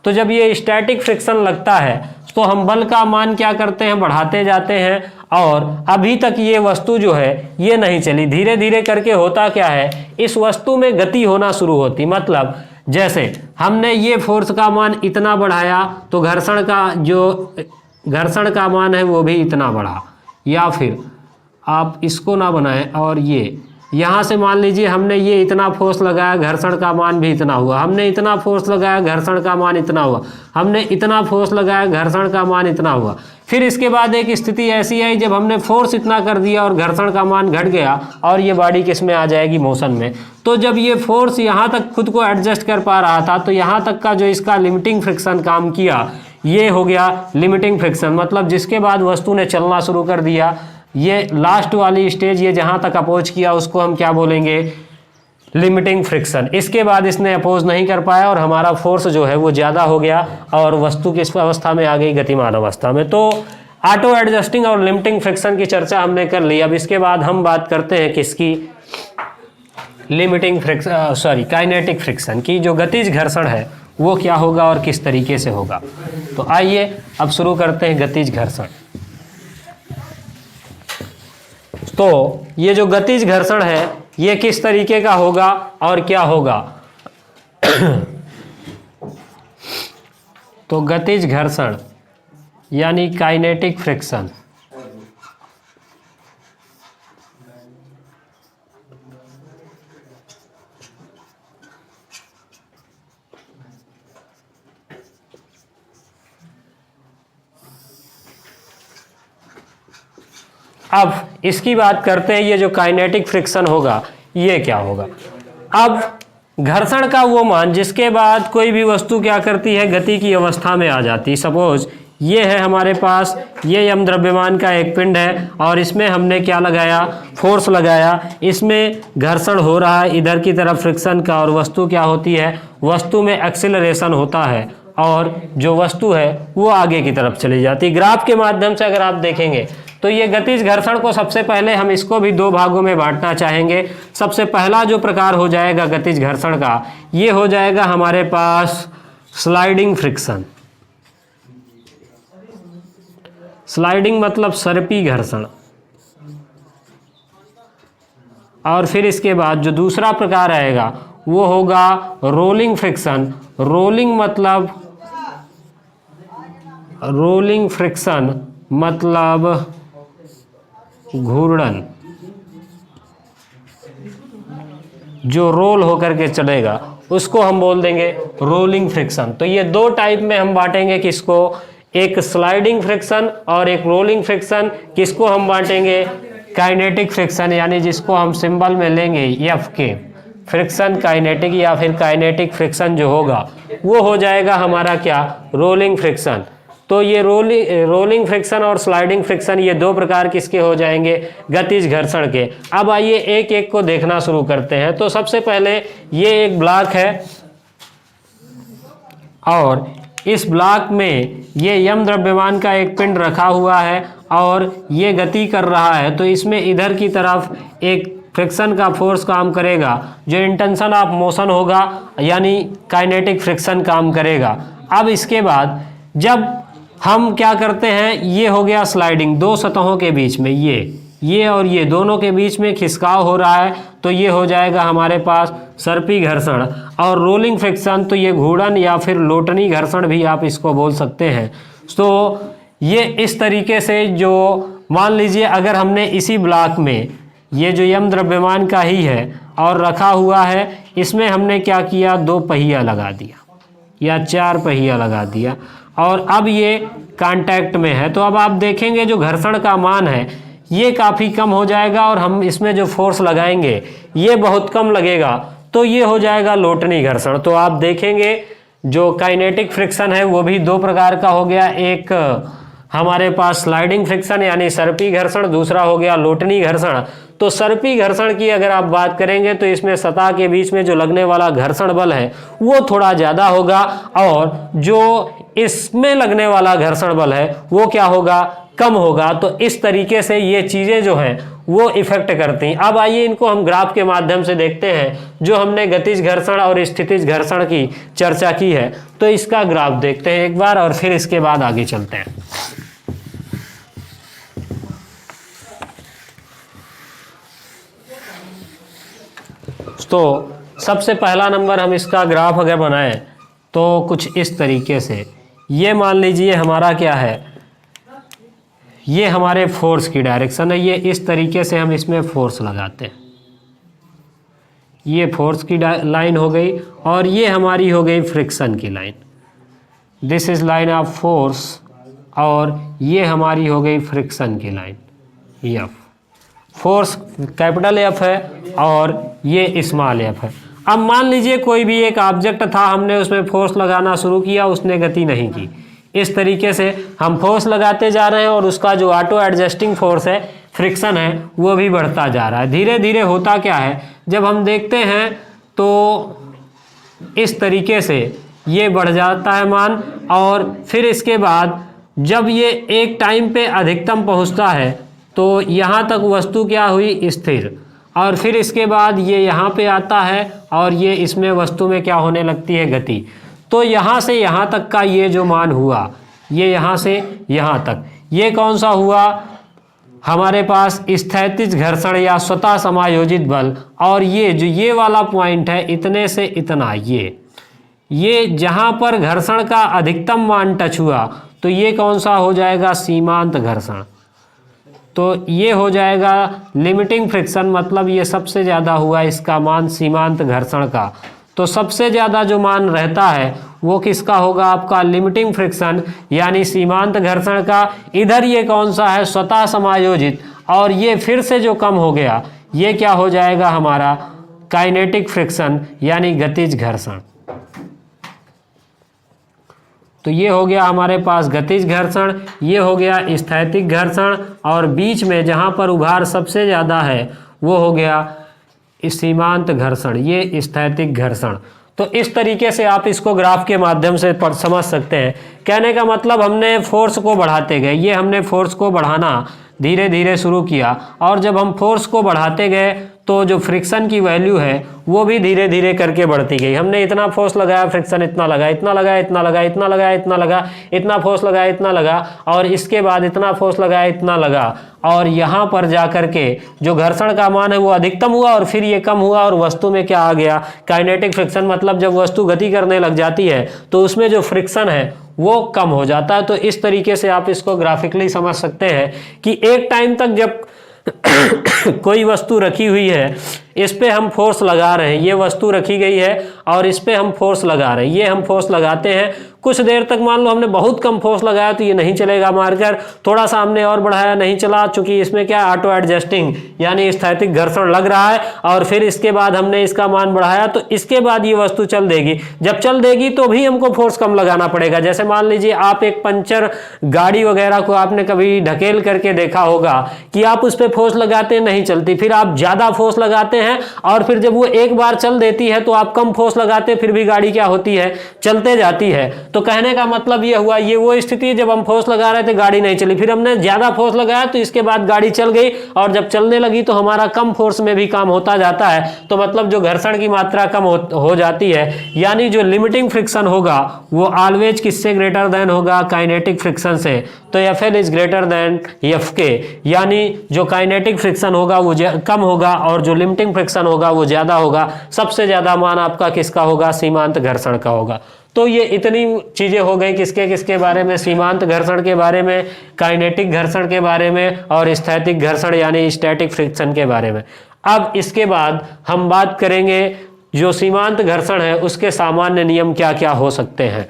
तो जब ये स्टैटिक फ्रिक्शन लगता है तो हम बल का मान क्या करते हैं? बढ़ाते जाते हैं, और अभी तक ये वस्तु जो है ये नहीं चली। धीरे धीरे करके होता क्या है, इस वस्तु में गति होना शुरू होती। मतलब जैसे हमने ये फोर्स का मान इतना बढ़ाया तो घर्षण का मान है वो भी इतना बढ़ा, या फिर आप इसको ना बनाएं और ये यहाँ से मान लीजिए हमने ये इतना फोर्स लगाया, घर्षण का मान भी इतना हुआ, हमने इतना फोर्स लगाया, घर्षण का मान इतना हुआ, हमने इतना फोर्स लगाया, घर्षण का मान इतना हुआ। फिर इसके बाद एक स्थिति ऐसी आई जब हमने फोर्स इतना कर दिया और घर्षण का मान घट गया और ये बॉडी किस में आ जाएगी? मोशन में। तो जब ये फोर्स यहाँ तक खुद को एडजस्ट कर पा रहा था तो यहाँ तक का जो इसका लिमिटिंग फ्रिक्शन काम किया ये हो गया लिमिटिंग फ्रिक्शन। मतलब जिसके बाद वस्तु ने चलना शुरू कर दिया, ये लास्ट वाली स्टेज, ये जहाँ तक अपोज किया उसको हम क्या बोलेंगे? Limiting friction. इसके बाद इसने अपोज नहीं कर पाया और हमारा फोर्स जो है वो ज़्यादा हो गया और वस्तु किस अवस्था में आ गई? गतिमान अवस्था में। तो ऑटो एडजस्टिंग और लिमिटिंग फ्रिक्शन की चर्चा हमने कर ली। अब इसके बाद हम बात करते हैं किसकी? लिमिटिंग फ्रिक्शन, काइनेटिक फ्रिक्शन की। जो गतिज घर्षण है वो क्या होगा और किस तरीके से होगा? तो आइए अब शुरू करते हैं गतिज घर्षण। तो ये जो गतिज घर्षण है ये किस तरीके का होगा और क्या होगा? तो गतिज घर्षण यानी काइनेटिक फ्रिक्शन अब इसकी बात करते हैं। ये जो काइनेटिक फ्रिक्शन होगा ये क्या होगा? अब घर्षण का वो मान जिसके बाद कोई भी वस्तु क्या करती है? गति की अवस्था में आ जाती है। सपोज ये है हमारे पास, ये यम द्रव्यमान का एक पिंड है और इसमें हमने क्या लगाया? फोर्स लगाया। इसमें घर्षण हो रहा है इधर की तरफ फ्रिक्शन का, और वस्तु क्या होती है? वस्तु में एक्सिलरेशन होता है और जो वस्तु है वो आगे की तरफ चली जाती। ग्राफ के माध्यम से अगर आप देखेंगे तो ये गतिज घर्षण को सबसे पहले हम इसको भी दो भागों में बांटना चाहेंगे। सबसे पहला जो प्रकार हो जाएगा गतिज घर्षण का, ये हो जाएगा हमारे पास स्लाइडिंग फ्रिक्शन। स्लाइडिंग मतलब सर्पी घर्षण। और फिर इसके बाद जो दूसरा प्रकार आएगा वो होगा रोलिंग फ्रिक्शन। रोलिंग फ्रिक्शन मतलब घूर्णन, जो रोल होकर के चलेगा उसको हम बोल देंगे रोलिंग फ्रिक्शन। तो ये दो टाइप में हम बांटेंगे किसको, एक स्लाइडिंग फ्रिक्शन और एक रोलिंग फ्रिक्शन। किसको हम बांटेंगे, काइनेटिक फ्रिक्शन, यानी जिसको हम सिंबल में लेंगे एफ के, फ्रिक्शन काइनेटिक या फिर काइनेटिक फ्रिक्शन जो होगा वो हो जाएगा हमारा क्या, रोलिंग फ्रिक्शन। तो ये रोलिंग फ्रिक्शन और स्लाइडिंग फ्रिक्शन ये दो प्रकार किसके हो जाएंगे, गतिज घर्षण के। अब आइए एक एक को देखना शुरू करते हैं। तो सबसे पहले ये एक ब्लॉक है और इस ब्लॉक में ये यम द्रव्यमान का एक पिंड रखा हुआ है और ये गति कर रहा है। तो इसमें इधर की तरफ एक फ्रिक्शन का फोर्स काम करेगा जो इंटेंशन ऑफ मोशन होगा, यानी काइनेटिक फ्रिक्शन काम करेगा। अब इसके बाद जब हम क्या करते हैं, ये हो गया स्लाइडिंग, दो सतहों के बीच में ये और ये दोनों के बीच में खिसकाव हो रहा है, तो ये हो जाएगा हमारे पास सर्पी घर्षण। और रोलिंग फ्रिक्शन तो ये घूर्णन या फिर लोटनी घर्षण भी आप इसको बोल सकते हैं। तो ये इस तरीके से, जो मान लीजिए अगर हमने इसी ब्लॉक में ये जो यम द्रव्यमान का ही है और रखा हुआ है, इसमें हमने क्या किया, दो पहिया लगा दिया या चार पहिया लगा दिया और अब ये कांटेक्ट में है। तो अब आप देखेंगे जो घर्षण का मान है ये काफ़ी कम हो जाएगा और हम इसमें जो फोर्स लगाएंगे ये बहुत कम लगेगा, तो ये हो जाएगा लोटनी घर्षण। तो आप देखेंगे जो काइनेटिक फ्रिक्शन है वो भी दो प्रकार का हो गया, एक हमारे पास स्लाइडिंग फ्रिक्शन यानी सर्पी घर्षण, दूसरा हो गया लोटनी घर्षण। तो सर्पी घर्षण की अगर आप बात करेंगे तो इसमें सतह के बीच में जो लगने वाला घर्षण बल है वो थोड़ा ज़्यादा होगा और जो इसमें लगने वाला घर्षण बल है वो क्या होगा, कम होगा। तो इस तरीके से ये चीज़ें जो हैं वो इफेक्ट करती हैं। अब आइए इनको हम ग्राफ के माध्यम से देखते हैं, जो हमने गतिज घर्षण और स्थितिज घर्षण की चर्चा की है। तो इसका ग्राफ देखते हैं एक बार और फिर इसके बाद आगे चलते हैं। तो सबसे पहला नंबर हम इसका ग्राफ अगर बनाएं तो कुछ इस तरीके से, ये मान लीजिए हमारा क्या है, ये हमारे फोर्स की डायरेक्शन है। ये इस तरीके से हम इसमें फोर्स लगाते हैं, ये फोर्स की लाइन हो गई और ये हमारी हो गई फ्रिक्शन की line. This is line of force और ये हमारी हो गई फ्रिक्शन की line. F, force capital F है और ये स्मॉल एफ है। अब मान लीजिए कोई भी एक ऑब्जेक्ट था, हमने उसमें फोर्स लगाना शुरू किया, उसने गति नहीं की। इस तरीके से हम फोर्स लगाते जा रहे हैं और उसका जो ऑटो एडजस्टिंग फोर्स है, फ्रिक्शन है, वो भी बढ़ता जा रहा है। धीरे धीरे होता क्या है, जब हम देखते हैं तो इस तरीके से ये बढ़ जाता है मान और फिर इसके बाद जब ये एक टाइम पे अधिकतम पहुंचता है तो यहाँ तक वस्तु क्या हुई, स्थिर। और फिर इसके बाद ये यहाँ पे आता है और ये इसमें वस्तु में क्या होने लगती है, गति। तो यहाँ से यहाँ तक का ये जो मान हुआ, ये यहाँ से यहाँ तक, ये कौन सा हुआ, हमारे पास स्थैतिज घर्षण या स्वतः समायोजित बल। और ये जो ये वाला पॉइंट है, इतने से इतना, ये जहाँ पर घर्षण का अधिकतम मान टच हुआ तो ये कौन सा हो जाएगा, सीमांत घर्षण। तो ये हो जाएगा लिमिटिंग फ्रिक्शन, मतलब ये सबसे ज़्यादा हुआ इसका मान सीमांत घर्षण का। तो सबसे ज़्यादा जो मान रहता है वो किसका होगा, आपका लिमिटिंग फ्रिक्शन यानी सीमांत घर्षण का। इधर ये कौन सा है, स्वतः समायोजित। और ये फिर से जो कम हो गया ये क्या हो जाएगा हमारा, काइनेटिक फ्रिक्शन यानी गतिज घर्षण। तो ये हो गया हमारे पास गतिज घर्षण, ये हो गया स्थैतिक घर्षण और बीच में जहाँ पर उभार सबसे ज़्यादा है वो हो गया सीमांत घर्षण, ये स्थैतिक घर्षण। तो इस तरीके से आप इसको ग्राफ के माध्यम से समझ सकते हैं। कहने का मतलब हमने फोर्स को बढ़ाते गए, ये हमने फोर्स को बढ़ाना धीरे धीरे शुरू किया, और जब हम फोर्स को बढ़ाते गए तो जो फ्रिक्शन की वैल्यू है वो भी धीरे धीरे करके बढ़ती गई। हमने इतना फोर्स लगाया, फ्रिक्शन इतना लगा, इतना लगाया, इतना लगा, इतना लगाया, इतना लगा, इतना फोर्स लगाया, इतना लगा, और इसके बाद इतना फोर्स लगाया, इतना लगा, और यहाँ पर जाकर के जो घर्षण का मान है वो अधिकतम हुआ और फिर ये कम हुआ, और वस्तु में क्या आ गया, काइनेटिक फ्रिक्शन। मतलब जब वस्तु गति करने लग जाती है तो उसमें जो फ्रिक्शन है वो कम हो जाता है। तो इस तरीके से आप इसको ग्राफिकली समझ सकते हैं कि एक टाइम तक जब कोई वस्तु रखी हुई है, इस पे हम फोर्स लगा रहे हैं, ये वस्तु रखी गई है और इस पे हम फोर्स लगा रहे हैं, ये हम फोर्स लगाते हैं। कुछ देर तक मान लो हमने बहुत कम फोर्स लगाया तो ये नहीं चलेगा मार्कर, थोड़ा सा हमने और बढ़ाया, नहीं चला, चूंकि इसमें क्या ऑटो एडजस्टिंग यानी स्थैतिक घर्षण लग रहा है, और फिर इसके बाद हमने इसका मान बढ़ाया तो इसके बाद ये वस्तु चल देगी। जब चल देगी तो भी हमको फोर्स कम लगाना पड़ेगा। जैसे मान लीजिए आप एक पंचर गाड़ी वगैरह को आपने कभी ढकेल करके देखा होगा कि आप उस पर फोर्स लगाते नहीं चलती, फिर आप ज्यादा फोर्स लगाते हैं और फिर जब वो एक बार चल देती है तो आप कम फोर्स लगाते फिर भी गाड़ी क्या होती है, चलते जाती है। तो कहने का मतलब ये हुआ, ये वो स्थिति है जब हम फोर्स लगा रहे थे गाड़ी नहीं चली, फिर हमने ज्यादा फोर्स लगाया तो इसके बाद गाड़ी चल गई, और जब चलने लगी तो हमारा कम फोर्स में भी काम होता जाता है। तो मतलब जो घर्षण की मात्रा कम हो जाती है, यानी जो लिमिटिंग फ्रिक्शन होगा वो ऑलवेज किससे ग्रेटर देन होगा, काइनेटिक फ्रिक्शन से। तो FL is greater than FK, यानी जो काइनेटिक फ्रिक्शन होगा वो कम होगा और जो लिमिटिंग फ्रिक्शन होगा वो ज्यादा होगा। सबसे ज्यादा मान आपका किसका होगा, सीमांत घर्षण का होगा। तो ये इतनी चीजें हो गई किसके किसके बारे में, सीमांत घर्षण के बारे में, काइनेटिक घर्षण के बारे में, और स्थैतिक घर्षण यानी स्टैटिक फ्रिक्शन के बारे में। अब इसके बाद हम बात करेंगे जो सीमांत घर्षण है उसके सामान्य नियम क्या क्या हो सकते हैं।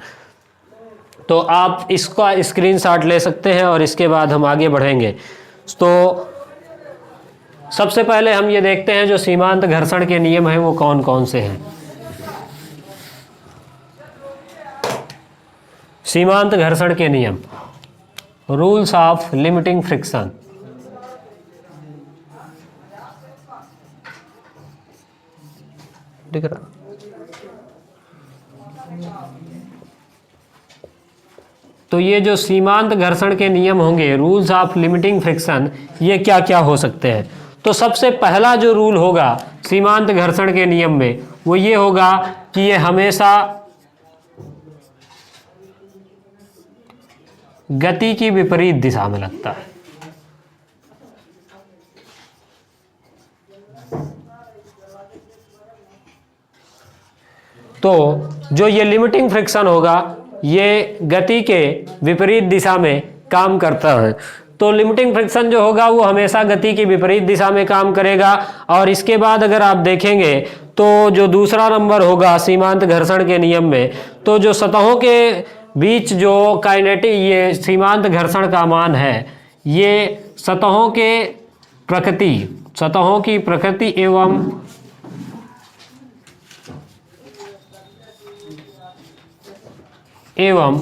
तो आप इसका स्क्रीनशॉट ले सकते हैं और इसके बाद हम आगे बढ़ेंगे। तो सबसे पहले हम ये देखते हैं जो सीमांत घर्षण के नियम हैं वो कौन कौन से हैं। सीमांत घर्षण के नियम, रूल्स ऑफ लिमिटिंग फ्रिक्शन। दिख रहा? तो ये जो सीमांत घर्षण के नियम होंगे, रूल्स ऑफ लिमिटिंग फ्रिक्शन, ये क्या क्या हो सकते हैं। तो सबसे पहला जो रूल होगा सीमांत घर्षण के नियम में वो ये होगा कि ये हमेशा गति की विपरीत दिशा में लगता है। तो जो ये लिमिटिंग फ्रिक्शन होगा ये गति के विपरीत दिशा में काम करता है। तो लिमिटिंग फ्रिक्शन जो होगा वो हमेशा गति की विपरीत दिशा में काम करेगा। और इसके बाद अगर आप देखेंगे तो जो दूसरा नंबर होगा सीमांत घर्षण के नियम में, तो जो सतहों के बीच जो काइनेटिक ये सीमांत घर्षण का मान है, ये सतहों की प्रकृति एवं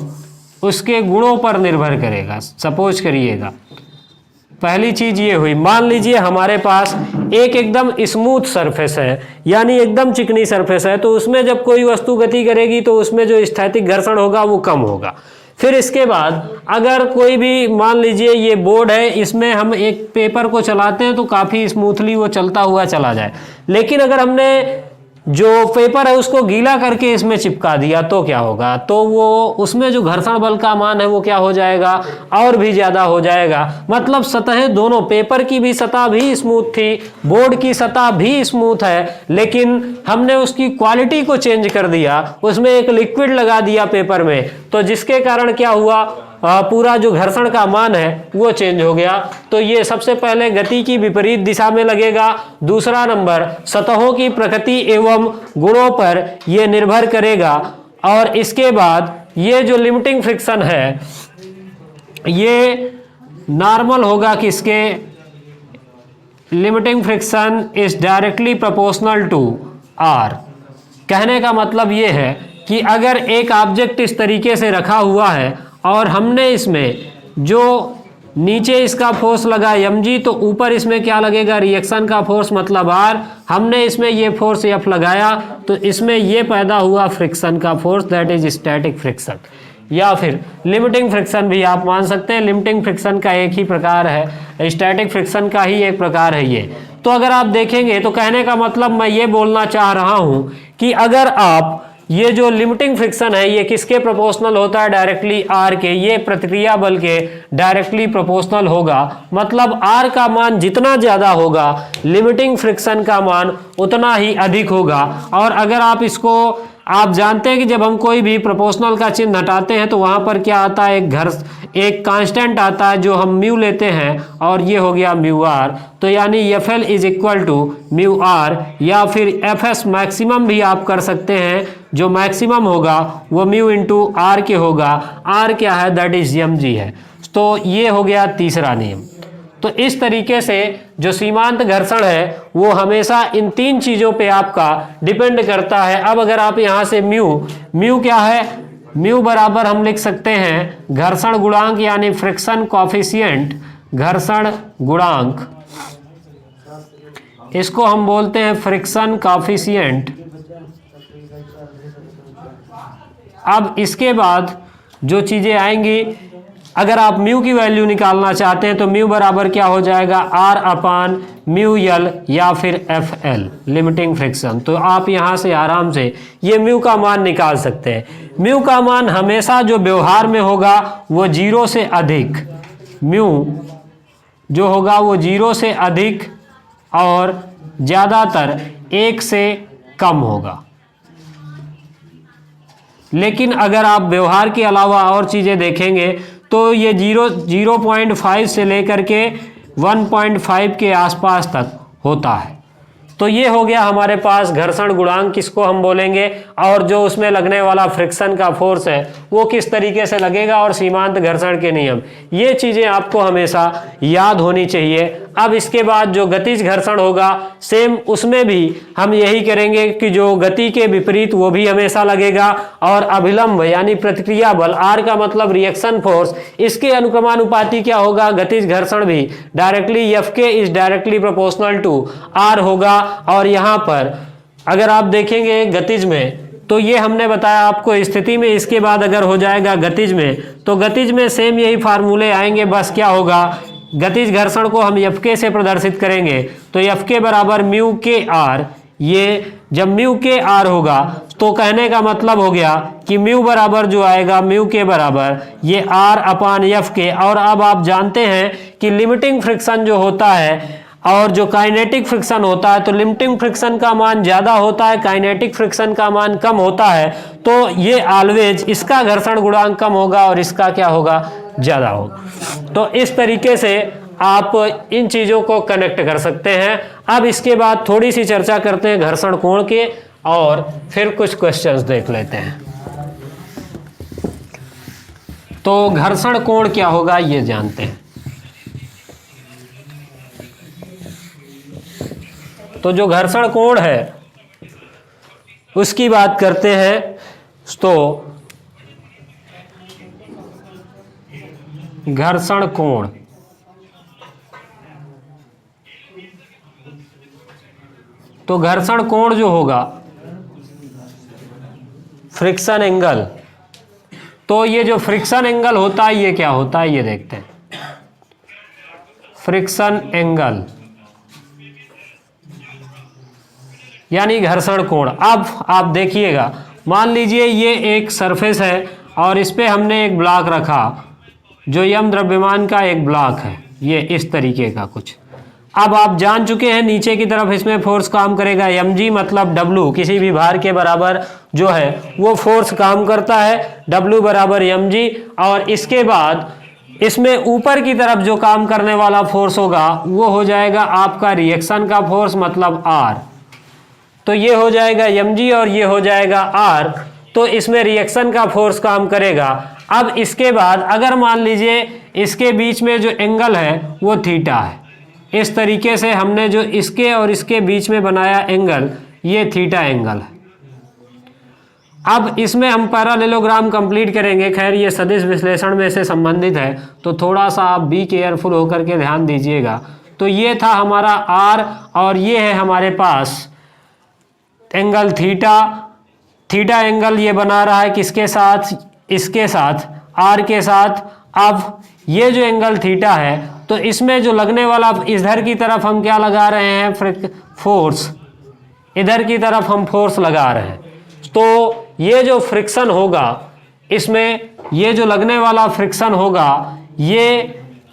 उसके गुणों पर निर्भर करेगा। सपोज करिएगा, पहली चीज ये हुई, मान लीजिए हमारे पास एक एकदम स्मूथ सरफेस है, यानी एकदम चिकनी सरफेस है, तो उसमें जब कोई वस्तु गति करेगी तो उसमें जो स्थैतिक घर्षण होगा वो कम होगा। फिर इसके बाद अगर कोई भी, मान लीजिए ये बोर्ड है, इसमें हम एक पेपर को चलाते हैं तो काफ़ी स्मूथली वो चलता हुआ चला जाए, लेकिन अगर हमने जो पेपर है उसको गीला करके इसमें चिपका दिया तो क्या होगा, तो वो उसमें जो घर्षण बल का मान है वो क्या हो जाएगा, और भी ज़्यादा हो जाएगा। मतलब सतहें दोनों, पेपर की भी सतह भी स्मूथ थी, बोर्ड की सतह भी स्मूथ है, लेकिन हमने उसकी क्वालिटी को चेंज कर दिया, उसमें एक लिक्विड लगा दिया पेपर में, तो जिसके कारण क्या हुआ, पूरा जो घर्षण का मान है वो चेंज हो गया। तो ये सबसे पहले गति की विपरीत दिशा में लगेगा। दूसरा नंबर सतहों की प्रकृति एवं गुणों पर ये निर्भर करेगा। और इसके बाद ये जो लिमिटिंग फ्रिक्शन है ये नॉर्मल होगा किसके, limiting friction is directly proportional to R. कहने का मतलब ये है कि अगर एक ऑब्जेक्ट इस तरीके से रखा हुआ है और हमने इसमें जो नीचे इसका फोर्स लगा mg, तो ऊपर इसमें क्या लगेगा, रिएक्शन का फोर्स मतलब r। हमने इसमें ये फोर्स F लगाया तो इसमें ये पैदा हुआ फ्रिक्शन का force, that is static friction, या फिर लिमिटिंग फ्रिक्शन भी आप मान सकते हैं। लिमिटिंग फ्रिक्शन का एक ही प्रकार है, स्टैटिक फ्रिक्शन का ही एक प्रकार है ये। तो अगर आप देखेंगे तो कहने का मतलब मैं ये बोलना चाह रहा हूं कि अगर आप ये जो लिमिटिंग फ्रिक्शन है ये किसके प्रोपोर्शनल होता है, डायरेक्टली आर के, ये प्रतिक्रिया बल के डायरेक्टली प्रोपोर्शनल होगा। मतलब आर का मान जितना ज्यादा होगा लिमिटिंग फ्रिक्शन का मान उतना ही अधिक होगा। और अगर आप इसको, आप जानते हैं कि जब हम कोई भी प्रोपोर्शनल का चिन्ह हटाते हैं तो वहां पर क्या आता है, एक कांस्टेंट आता है जो हम म्यू लेते हैं, और ये हो गया म्यू आर। तो यानी F L is equal to mu R, या फिर एफ एस मैक्सिमम भी आप कर सकते हैं, जो मैक्सिमम होगा वो म्यू इंटू आर के होगा। आर क्या है, दैट इज एम जी है। तो ये हो गया तीसरा नियम। तो इस तरीके से जो सीमांत घर्षण है वो हमेशा इन तीन चीजों पे आपका डिपेंड करता है। अब अगर आप यहां से म्यू क्या है, म्यू बराबर हम लिख सकते हैं घर्षण गुणांक, यानी फ्रिक्शन कॉफिशिएंट, घर्षण गुणांक, इसको हम बोलते हैं फ्रिक्शन कॉफिशिएंट। अब इसके बाद जो चीजें आएंगी, अगर आप म्यू की वैल्यू निकालना चाहते हैं तो म्यू बराबर क्या हो जाएगा, आर अपान म्यू एल या फिर एफ एल, लिमिटिंग फ्रिक्शन। तो आप यहां से आराम से ये म्यू का मान निकाल सकते हैं। म्यू का मान हमेशा जो व्यवहार में होगा वो 0 से अधिक, म्यू जो होगा वो 0 से अधिक और ज्यादातर 1 से कम होगा। लेकिन अगर आप व्यवहार के अलावा और चीजें देखेंगे तो ये 0.5 से लेकर के 1.5 के आसपास तक होता है। तो ये हो गया हमारे पास घर्षण गुणांक, किसको हम बोलेंगे, और जो उसमें लगने वाला फ्रिक्शन का फोर्स है वो किस तरीके से लगेगा, और सीमांत घर्षण के नियम। ये चीजें आपको हमेशा याद होनी चाहिए। अब इसके बाद जो गतिज घर्षण होगा सेम, उसमें भी हम यही करेंगे कि जो गति के विपरीत वो भी हमेशा लगेगा, और अभिलंब यानी प्रतिक्रिया बल, आर का मतलब रिएक्शन फोर्स, इसके अनुक्रमानुपाती क्या होगा, गतिज घर्षण भी डायरेक्टली एफ के is directly proportional to R होगा। और यहां पर अगर आप देखेंगे गतिज में, तो ये हमने बताया आपको स्थिति में, इसके बाद अगर हो जाएगा गतिज में, तो गतिज में सेम यही फार्मूले आएंगे। बस क्या होगा, गतिज घर्षण को हम एफ के से प्रदर्शित करेंगे, तो एफ के बराबर म्यू के आर। ये जब म्यू के आर होगा तो कहने का मतलब हो गया कि म्यू बराबर जो आएगा, म्यू के बराबर ये आर अपान एफ के। और अब आप जानते हैं कि लिमिटिंग फ्रिक्शन जो होता है और जो काइनेटिक फ्रिक्शन होता है, तो लिमिटिंग फ्रिक्शन का मान ज्यादा होता है, काइनेटिक फ्रिक्शन का मान कम होता है। तो ये ऑलवेज इसका घर्षण गुणांक कम होगा और इसका क्या होगा, ज्यादा होगा। तो इस तरीके से आप इन चीजों को कनेक्ट कर सकते हैं। अब इसके बाद थोड़ी सी चर्चा करते हैं घर्षण कोण के, और फिर कुछ क्वेश्चंस देख लेते हैं। तो घर्षण कोण क्या होगा ये जानते हैं। तो जो घर्षण कोण है उसकी बात करते हैं। तो घर्षण कोण, तो घर्षण कोण जो होगा, फ्रिक्शन एंगल, तो ये जो फ्रिक्शन एंगल होता है ये क्या होता है ये देखते हैं। फ्रिक्शन एंगल यानी घर्षण कोण। अब आप देखिएगा, मान लीजिए ये एक सरफेस है और इस पे हमने एक ब्लॉक रखा जो यम द्रव्यमान का एक ब्लॉक है, ये इस तरीके का कुछ। अब आप जान चुके हैं नीचे की तरफ इसमें फोर्स काम करेगा mg, मतलब w किसी भी भार के बराबर जो है वो फोर्स काम करता है, w बराबर mg। और इसके बाद इसमें ऊपर की तरफ जो काम करने वाला फोर्स होगा वो हो जाएगा आपका रिएक्शन का फोर्स, मतलब r। तो ये हो जाएगा mg और ये हो जाएगा r। तो इसमें रिएक्शन का फोर्स काम करेगा। अब इसके बाद अगर मान लीजिए इसके बीच में जो एंगल है वो थीटा है, इस तरीके से हमने जो इसके और इसके बीच में बनाया एंगल ये थीटा एंगल है। अब इसमें हम पैरालेलोग्राम कंप्लीट करेंगे। खैर ये सदिश विश्लेषण में से संबंधित है, तो थोड़ा सा आप बी केयरफुल होकर के ध्यान दीजिएगा। तो ये था हमारा आर, और ये है हमारे पास एंगल थीटा। थीटा एंगल ये बना रहा है किसके साथ, इसके साथ, आर के साथ। अब ये जो एंगल थीटा है, तो इसमें जो लगने वाला, इधर की तरफ हम क्या लगा रहे हैं, फोर्स, इधर की तरफ हम फोर्स लगा रहे हैं। तो ये जो फ्रिक्शन होगा इसमें, ये जो लगने वाला फ्रिक्शन होगा, ये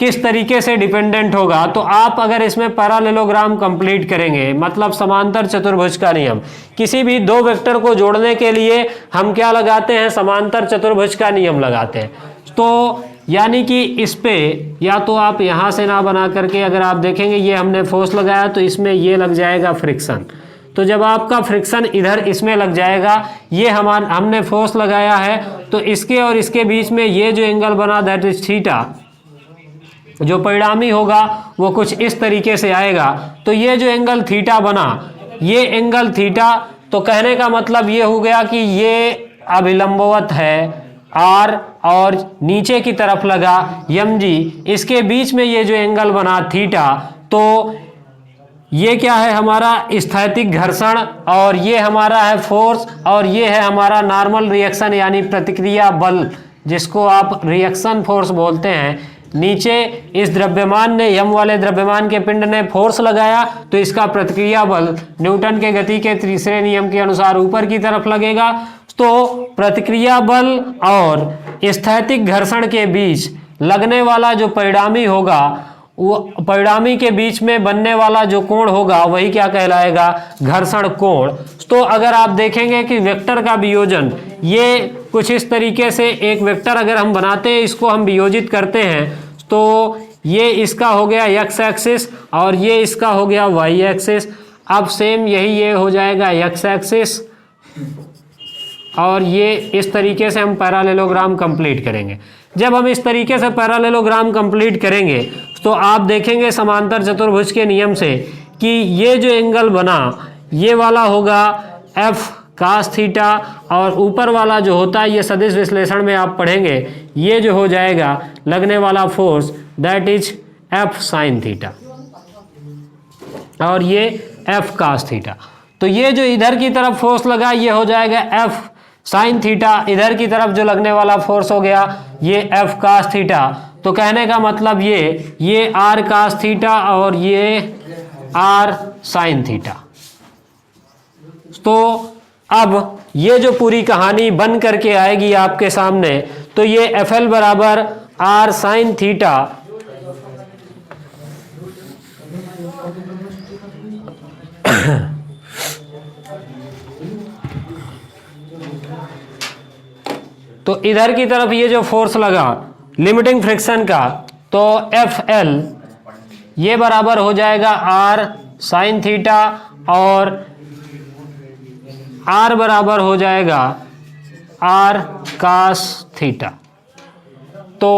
किस तरीके से डिपेंडेंट होगा। तो आप अगर इसमें पैरालेलोग्राम कंप्लीट करेंगे, मतलब समांतर चतुर्भुज का नियम, किसी भी दो वेक्टर को जोड़ने के लिए हम क्या लगाते हैं, समांतर चतुर्भुज का नियम लगाते हैं। तो यानी कि इस पे या तो आप यहाँ से ना बना करके, अगर आप देखेंगे ये हमने फोर्स लगाया तो इसमें ये लग जाएगा फ्रिक्शन। तो जब आपका फ्रिक्शन इधर इसमें लग जाएगा, ये हमने फोर्स लगाया है, तो इसके और इसके बीच में ये जो एंगल बना, दैट इज थीटा, जो परिणामी होगा वो कुछ इस तरीके से आएगा। तो ये जो एंगल थीटा बना, ये एंगल थीटा, तो कहने का मतलब ये हो गया कि ये अभिलंबवत है आर, और नीचे की तरफ लगा यम जी, इसके बीच में ये जो एंगल बना थीटा, तो ये क्या है, हमारा स्थैतिक घर्षण, और ये हमारा है फोर्स, और ये है हमारा नॉर्मल रिएक्शन यानी प्रतिक्रिया बल, जिसको आप रिएक्शन फोर्स बोलते हैं। नीचे इस द्रव्यमान ने, यम वाले द्रव्यमान के पिंड ने फोर्स लगाया, तो इसका प्रतिक्रिया बल न्यूटन के गति के तीसरे नियम के अनुसार ऊपर की तरफ लगेगा। तो प्रतिक्रिया बल और स्थैतिक घर्षण के बीच लगने वाला जो परिणामी होगा, वो परिणामी के बीच में बनने वाला जो कोण होगा, वही क्या कहलाएगा, घर्षण कोण। तो अगर आप देखेंगे कि वेक्टर का वियोजन ये कुछ इस तरीके से, एक वेक्टर अगर हम बनाते हैं, इसको हम वियोजित करते हैं, तो ये इसका हो गया एक्स एक्सिस और ये इसका हो गया वाई एक्सिस। अब सेम यही ये हो जाएगा एक्स एक्सिस, और ये इस तरीके से हम पैरालेलोग्राम कंप्लीट करेंगे। जब हम इस तरीके से पैरालेलोग्राम कंप्लीट करेंगे, तो आप देखेंगे समांतर चतुर्भुज के नियम से कि ये जो एंगल बना, ये वाला होगा एफ कास थीटा, और ऊपर वाला जो होता है, ये सदिश विश्लेषण में आप पढ़ेंगे, ये जो हो जाएगा लगने वाला force, that is F sine theta, और ये एफ कास थीटा। तो ये जो इधर की तरफ फोर्स लगा, ये हो जाएगा एफ साइन थीटा, इधर की तरफ जो लगने वाला फोर्स हो गया ये एफ कास थीटा। तो कहने का मतलब ये आर कास थीटा और ये आर साइन थीटा। तो अब ये जो पूरी कहानी बन करके आएगी आपके सामने, तो ये एफ एल बराबर आर साइन थीटा तो इधर की तरफ ये जो फोर्स लगा लिमिटिंग फ्रिक्शन का, तो एफ एल ये बराबर हो जाएगा आर साइन थीटा, और आर बराबर हो जाएगा आर कास थीटा। तो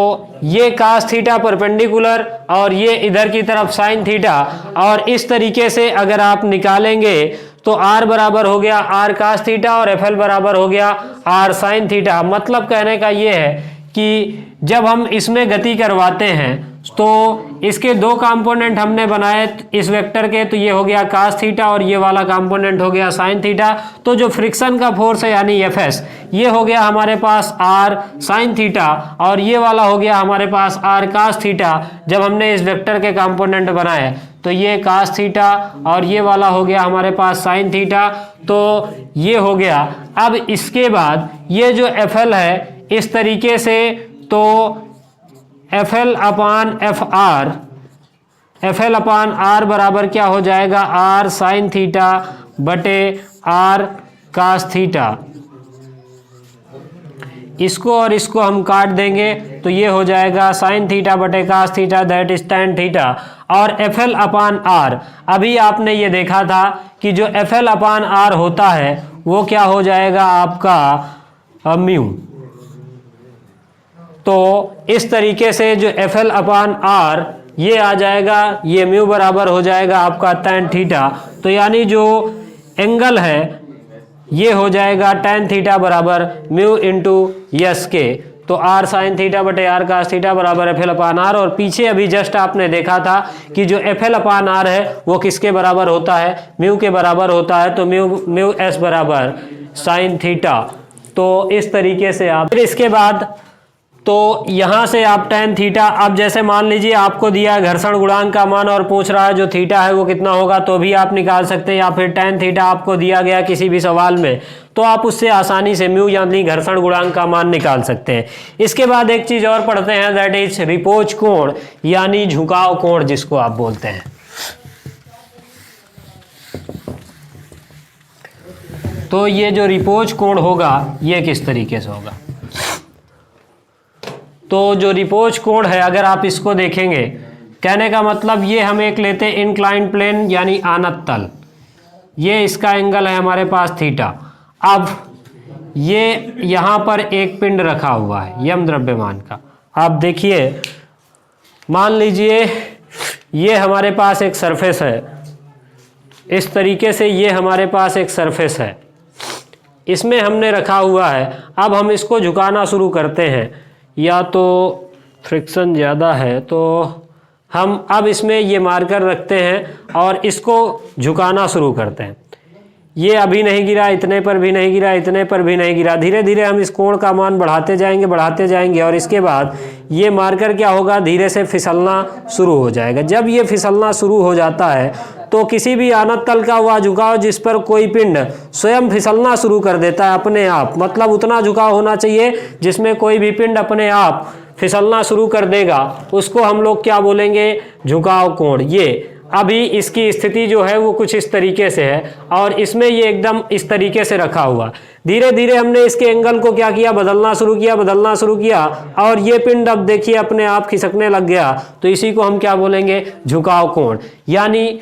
ये कास थीटा परपेंडिकुलर, और ये इधर की तरफ साइन थीटा, और इस तरीके से अगर आप निकालेंगे तो आर बराबर हो गया आर कास थीटा और एफ एल बराबर हो गया आर साइन थीटा। मतलब कहने का ये है कि जब हम इसमें गति करवाते हैं, तो इसके दो कंपोनेंट हमने बनाए इस वेक्टर के, तो ये हो गया कास थीटा और ये वाला कंपोनेंट हो गया साइन थीटा। तो जो फ्रिक्शन का फोर्स है यानी एफ एस, ये हो गया हमारे पास आर साइन थीटा, और ये वाला हो गया हमारे पास आर कास थीटा। जब हमने इस वेक्टर के कंपोनेंट बनाए, तो ये कास थीटा और ये वाला हो गया हमारे पास साइन थीटा। तो ये हो गया। अब इसके बाद ये जो एफ एल है इस तरीके से, तो F L upon F R, F L upon R बराबर क्या हो जाएगा, आर साइन थीटा बटे आर कास थीटा। इसको और इसको हम काट देंगे, तो ये हो जाएगा साइन थीटा बटे cos theta, that is tan theta. और एफ एल अपान आर, अभी आपने ये देखा था कि जो एफ एल अपान आर होता है वो क्या हो जाएगा आपका म्यू। तो इस तरीके से जो एफ एल अपान आर ये आ जाएगा, ये म्यू बराबर हो जाएगा आपका टैन थीटा। तो यानी जो एंगल है ये हो जाएगा tan थीटा बराबर म्यू इंटू यस के, तो r साइन थीटा बटे r कास थीटा बराबर एफ एल अपान आर। और पीछे अभी जस्ट आपने देखा था कि जो एफ एल अपान आर है वो किसके बराबर होता है, म्यू के बराबर होता है, तो म्यू एस बराबर साइन थीटा। तो इस तरीके से आप फिर इसके बाद तो यहां से आप tan थीटा, अब जैसे मान लीजिए आपको दिया घर्षण गुणांक का मान और पूछ रहा है जो थीटा है वो कितना होगा, तो भी आप निकाल सकते हैं, या फिर tan थीटा आपको दिया गया किसी भी सवाल में तो आप उससे आसानी से म्यू यानी घर्षण गुणांक का मान निकाल सकते हैं। इसके बाद एक चीज और पढ़ते हैं, दैट इज रिपोज कोण यानी झुकाव कोण जिसको आप बोलते हैं। तो ये जो रिपोज कोण होगा ये किस तरीके से होगा, तो जो रिपोज कोण है अगर आप इसको देखेंगे, कहने का मतलब ये हम एक लेते हैं इंक्लाइंड प्लेन यानी आनत तल, ये इसका एंगल है हमारे पास थीटा। अब ये यहाँ पर एक पिंड रखा हुआ है यम द्रव्यमान का, आप देखिए मान लीजिए ये हमारे पास एक सरफेस है, इस तरीके से ये हमारे पास एक सरफेस है, इसमें हमने रखा हुआ है। अब हम इसको झुकाना शुरू करते हैं, या तो फ्रिक्शन ज़्यादा है तो हम अब इसमें ये मार्कर रखते हैं और इसको झुकाना शुरू करते हैं। ये अभी नहीं गिरा, इतने पर भी नहीं गिरा, इतने पर भी नहीं गिरा, धीरे धीरे हम इस कोण का मान बढ़ाते जाएंगे और इसके बाद ये मार्कर क्या होगा, धीरे से फिसलना शुरू हो जाएगा। जब ये फिसलना शुरू हो जाता है तो किसी भी आनत तल का हुआ झुकाव जिस पर कोई पिंड स्वयं फिसलना शुरू कर देता है अपने आप, मतलब उतना झुकाव होना चाहिए जिसमें कोई भी पिंड अपने आप फिसलना शुरू कर देगा, उसको हम लोग क्या बोलेंगे, झुकाव कोण। ये अभी इसकी स्थिति जो है वो कुछ इस तरीके से है और इसमें ये एकदम इस तरीके से रखा हुआ। धीरे धीरे हमने इसके एंगल को क्या किया, बदलना शुरू किया और ये पिंड अब देखिए अपने आप खिसकने लग गया, तो इसी को हम क्या बोलेंगे, झुकाव कोण। यानी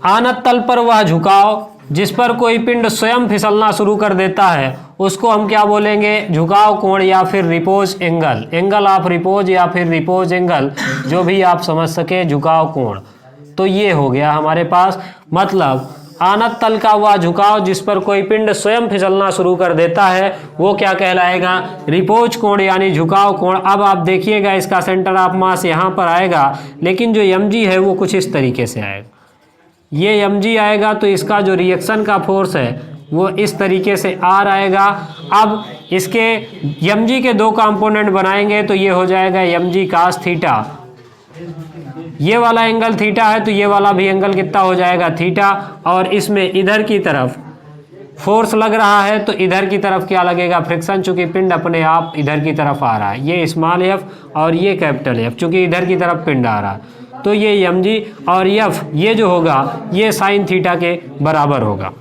आनत तल पर वह झुकाव जिस पर कोई पिंड स्वयं फिसलना शुरू कर देता है उसको हम क्या बोलेंगे, झुकाव कोण या फिर repose angle, angle of repose या फिर रिपोज एंगल, जो भी आप समझ सके, झुकाव कोण। तो ये हो गया हमारे पास, मतलब आनत तल का हुआ झुकाव जिस पर कोई पिंड स्वयं फिसलना शुरू कर देता है वो क्या कहलाएगा, रिपोज कोण यानी झुकाव कोण। अब आप देखिएगा इसका सेंटर ऑफ मास यहाँ पर आएगा, लेकिन जो mg है वो कुछ इस तरीके से आएगा, ये mg आएगा तो इसका जो रिएक्शन का फोर्स है वो इस तरीके से R आएगा। अब इसके mg के दो कंपोनेंट बनाएंगे तो ये हो जाएगा mg cos थीटा, ये वाला एंगल थीटा है तो ये वाला भी एंगल कितना हो जाएगा, थीटा। और इसमें इधर की तरफ फोर्स लग रहा है तो इधर की तरफ क्या लगेगा, फ्रिक्शन, चूंकि पिंड अपने आप इधर की तरफ आ रहा है, ये स्मॉल f और ये कैपिटल F, चूंकि इधर की तरफ पिंड आ रहा है तो ये mg और f ये जो होगा ये साइन थीटा के बराबर होगा,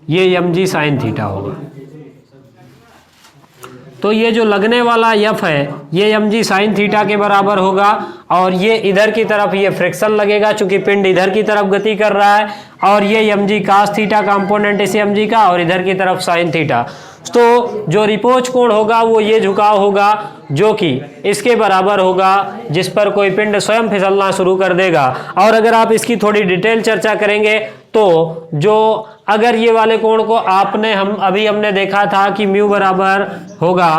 ये mg साइन थीटा होगा। तो ये जो लगने वाला f है ये mg साइन थीटा के बराबर होगा और ये इधर की तरफ ये फ्रिक्शन लगेगा चूंकि पिंड इधर की तरफ गति कर रहा है, और ये mg cos थीटा कंपोनेंट इस mg का और इधर की तरफ साइन थीटा। तो जो रिपोज कोण होगा वो ये झुकाव होगा जो कि इसके बराबर होगा जिस पर कोई पिंड स्वयं फिसलना शुरू कर देगा। और अगर आप इसकी थोड़ी डिटेल चर्चा करेंगे तो जो अगर ये वाले कोण को हमने देखा था कि म्यू बराबर होगा,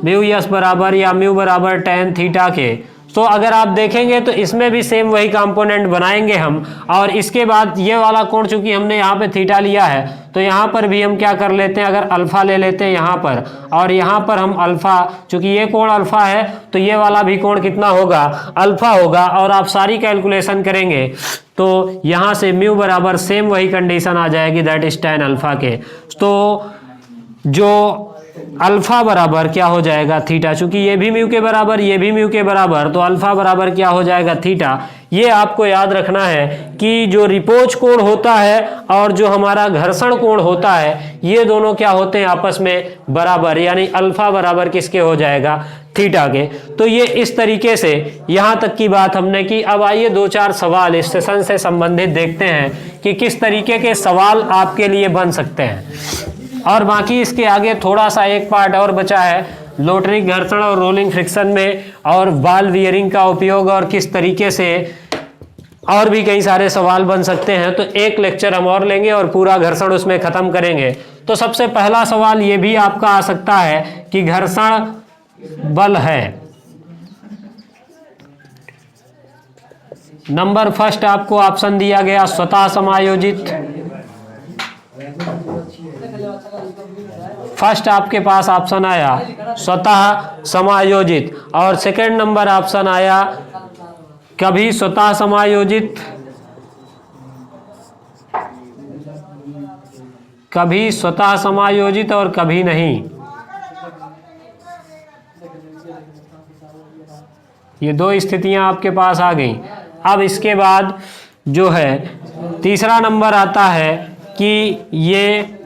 म्यू यस बराबर या म्यू बराबर tan थीटा के, तो अगर आप देखेंगे तो इसमें भी सेम वही कंपोनेंट बनाएंगे हम। और इसके बाद ये वाला कोण चूंकि हमने यहाँ पे थीटा लिया है तो यहाँ पर भी हम क्या कर लेते हैं, अगर अल्फा ले लेते हैं यहाँ पर, और यहाँ पर हम अल्फा, चूंकि ये कोण अल्फा है तो ये वाला भी कोण कितना होगा, अल्फा होगा। और आप सारी कैलकुलेशन करेंगे तो यहाँ से म्यू बराबर सेम वही कंडीशन आ जाएगी, दैट इज tan अल्फा के। तो जो अल्फा बराबर क्या हो जाएगा, थीटा, चूंकि ये भी म्यू के बराबर ये भी म्यू के बराबर, तो अल्फा बराबर क्या हो जाएगा, थीटा। ये आपको याद रखना है कि जो रिपोज कोण होता है और जो हमारा घर्षण कोण होता है ये दोनों क्या होते हैं, आपस में बराबर, यानी अल्फा बराबर किसके हो जाएगा, थीटा के। तो ये इस तरीके से यहाँ तक की बात हमने की। अब आइए दो चार सवाल इस सेशन से संबंधित देखते हैं कि किस तरीके के सवाल आपके लिए बन सकते हैं। और बाकी इसके आगे थोड़ा सा एक पार्ट और बचा है, लोटरिक घर्षण और रोलिंग फ्रिक्शन में और बॉल वियरिंग का उपयोग और किस तरीके से और भी कई सारे सवाल बन सकते हैं, तो एक लेक्चर हम और लेंगे और पूरा घर्षण उसमें खत्म करेंगे। तो सबसे पहला सवाल ये भी आपका आ सकता है कि घर्षण बल है। नंबर फर्स्ट आपको ऑप्शन दिया गया स्वतः समायोजित, फर्स्ट आपके पास ऑप्शन आया स्वतः समायोजित, और सेकंड नंबर ऑप्शन आया कभी स्वतः समायोजित, कभी स्वतः समायोजित और कभी नहीं। ये दो स्थितियां आपके पास आ गई। अब इसके बाद जो है तीसरा नंबर आता है कि ये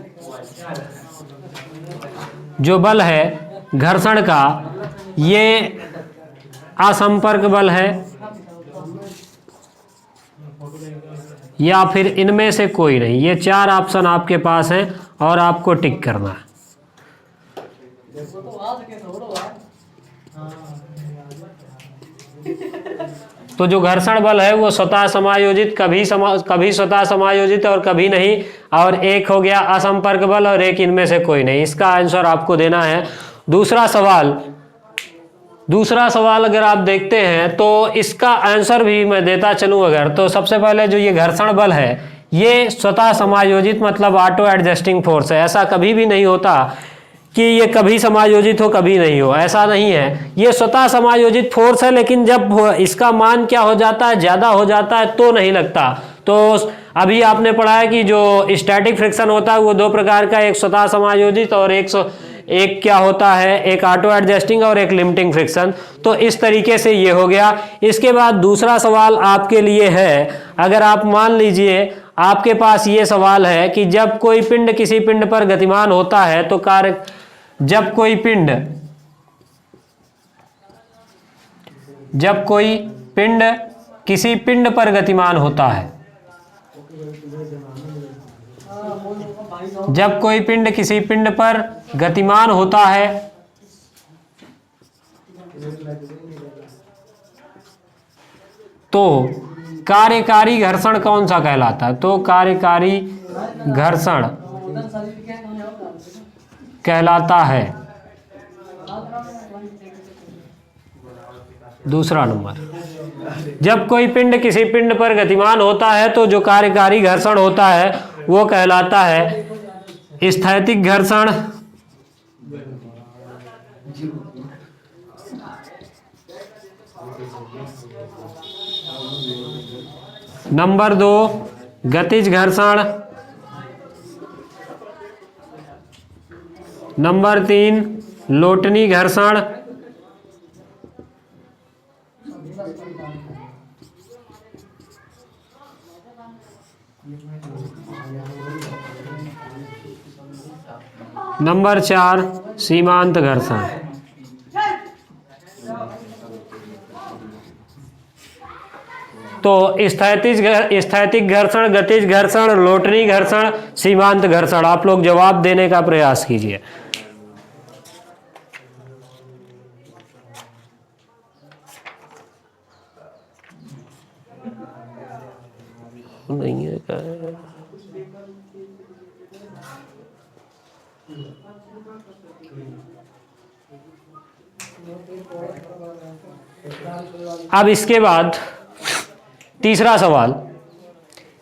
जो बल है घर्षण का, ये असंपर्क बल है या फिर इनमें से कोई नहीं। ये चार ऑप्शन आपके पास हैं और आपको टिक करना है। तो जो घर्षण बल है वो स्वतः समायोजित, कभी स्वतः समायोजित और कभी नहीं, और एक हो गया असंपर्क बल और एक इनमें से कोई नहीं। इसका आंसर आपको देना है। दूसरा सवाल अगर आप देखते हैं तो इसका आंसर भी मैं देता चलूं अगर, तो सबसे पहले जो ये घर्षण बल है ये स्वतः समायोजित मतलब ऑटो एडजस्टिंग फोर्स है। ऐसा कभी भी नहीं होता कि ये कभी समायोजित हो कभी नहीं हो, ऐसा नहीं है। ये स्वतः समायोजित फोर्स है, लेकिन जब इसका मान क्या हो जाता है, ज्यादा हो जाता है तो नहीं लगता। तो अभी आपने पढ़ा है कि जो स्टैटिक फ्रिक्शन होता है वो दो प्रकार का, एक स्वतः समायोजित और एक क्या होता है, एक ऑटो एडजस्टिंग और एक लिमिटिंग फ्रिक्शन। तो इस तरीके से ये हो गया। इसके बाद दूसरा सवाल आपके लिए है, अगर आप मान लीजिए आपके पास ये सवाल है कि जब कोई पिंड किसी पिंड पर गतिमान होता है तो जब कोई पिंड किसी पिंड पर गतिमान होता है, जब कोई पिंड किसी पिंड पर गतिमान होता है तो कार्यकारी घर्षण कौन सा कहलाता है? तो कार्यकारी घर्षण कहलाता है दूसरा नंबर। जब कोई पिंड किसी पिंड पर गतिमान होता है तो जो कार्यकारी घर्षण होता है वो कहलाता है स्थैतिक घर्षण, नंबर 2 गतिज घर्षण, नंबर 3 लोटनी घर्षण, नंबर 4 सीमांत घर्षण। तो स्थैतिक घर्षण, गतिज घर्षण, लोटनी घर्षण, सीमांत घर्षण, आप लोग जवाब देने का प्रयास कीजिए। नहीं है क्या? अब इसके बाद तीसरा सवाल,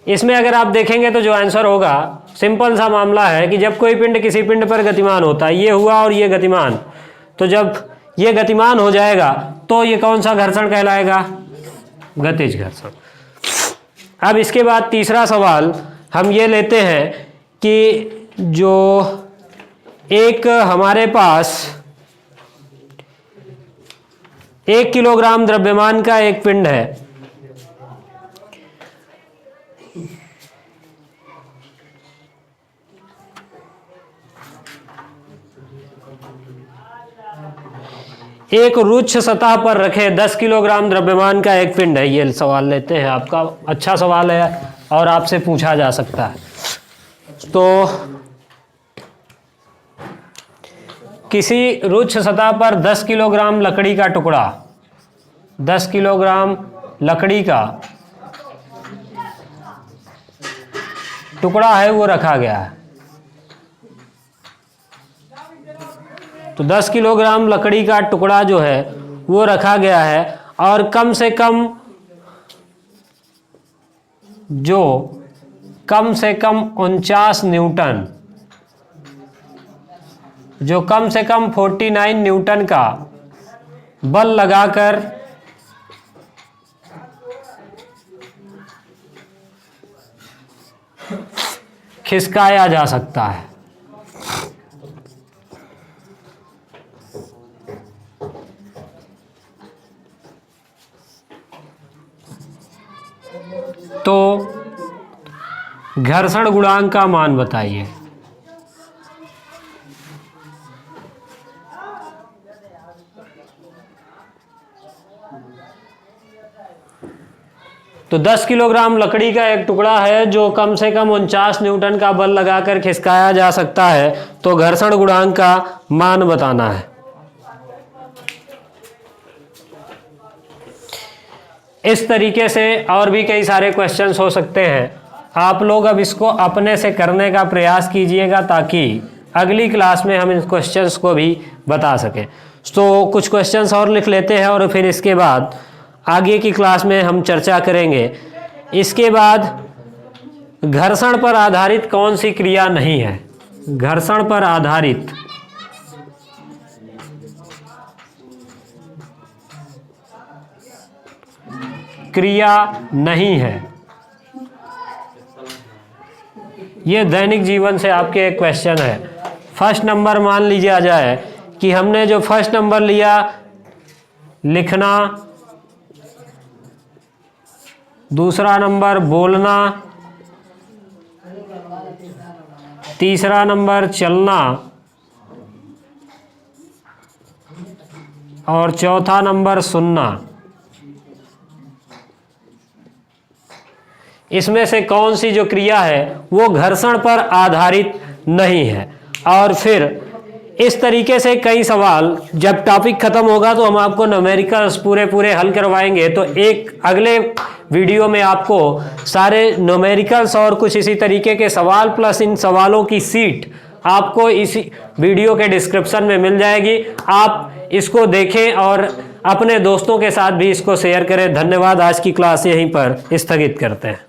इसमें अगर आप देखेंगे तो जो आंसर होगा सिंपल सा मामला है कि जब कोई पिंड किसी पिंड पर गतिमान होता है, ये हुआ और ये गतिमान, तो जब ये गतिमान हो जाएगा तो ये कौन सा घर्षण कहलाएगा? गतिज घर्षण। अब इसके बाद तीसरा सवाल हम ये लेते हैं कि जो एक हमारे पास 1 किलोग्राम द्रव्यमान का एक पिंड है, एक रुक्ष सतह पर रखे 10 किलोग्राम द्रव्यमान का एक पिंड है। ये सवाल लेते हैं, आपका अच्छा सवाल है और आपसे पूछा जा सकता है। तो किसी रुक्ष सतह पर 10 किलोग्राम लकड़ी का टुकड़ा, 10 किलोग्राम लकड़ी का टुकड़ा है वो रखा गया है। तो 10 किलोग्राम लकड़ी का टुकड़ा जो है वो रखा गया है और कम से कम 49 न्यूटन, जो कम से कम 49 न्यूटन का बल लगाकर खिसकाया जा सकता है। तो घर्षण गुणांक का मान बताइए। तो 10 किलोग्राम लकड़ी का एक टुकड़ा है जो कम से कम 49 न्यूटन का बल लगाकर खिसकाया जा सकता है, तो घर्षण गुणांक का मान बताना है। इस तरीके से और भी कई सारे क्वेश्चंस हो सकते हैं। आप लोग अब इसको अपने से करने का प्रयास कीजिएगा ताकि अगली क्लास में हम इन क्वेश्चंस को भी बता सकें। तो कुछ क्वेश्चंस और लिख लेते हैं और फिर इसके बाद आगे की क्लास में हम चर्चा करेंगे। इसके बाद घर्षण पर आधारित कौन सी क्रिया नहीं है? घर्षण पर आधारित क्रिया नहीं है। ये दैनिक जीवन से आपके एक क्वेश्चन है। फर्स्ट नंबर मान लीजिए जाए कि हमने जो फर्स्ट नंबर लिया लिखना, दूसरा नंबर बोलना, तीसरा नंबर चलना और चौथा नंबर सुनना। इसमें से कौन सी जो क्रिया है वो घर्षण पर आधारित नहीं है? और फिर इस तरीके से कई सवाल, जब टॉपिक खत्म होगा तो हम आपको न्यूमेरिकल्स पूरे हल करवाएंगे। तो एक अगले वीडियो में आपको सारे न्यूमेरिकल्स और कुछ इसी तरीके के सवाल प्लस इन सवालों की सीट आपको इसी वीडियो के डिस्क्रिप्शन में मिल जाएगी। आप इसको देखें और अपने दोस्तों के साथ भी इसको शेयर करें। धन्यवाद। आज की क्लास यहीं पर स्थगित करते हैं।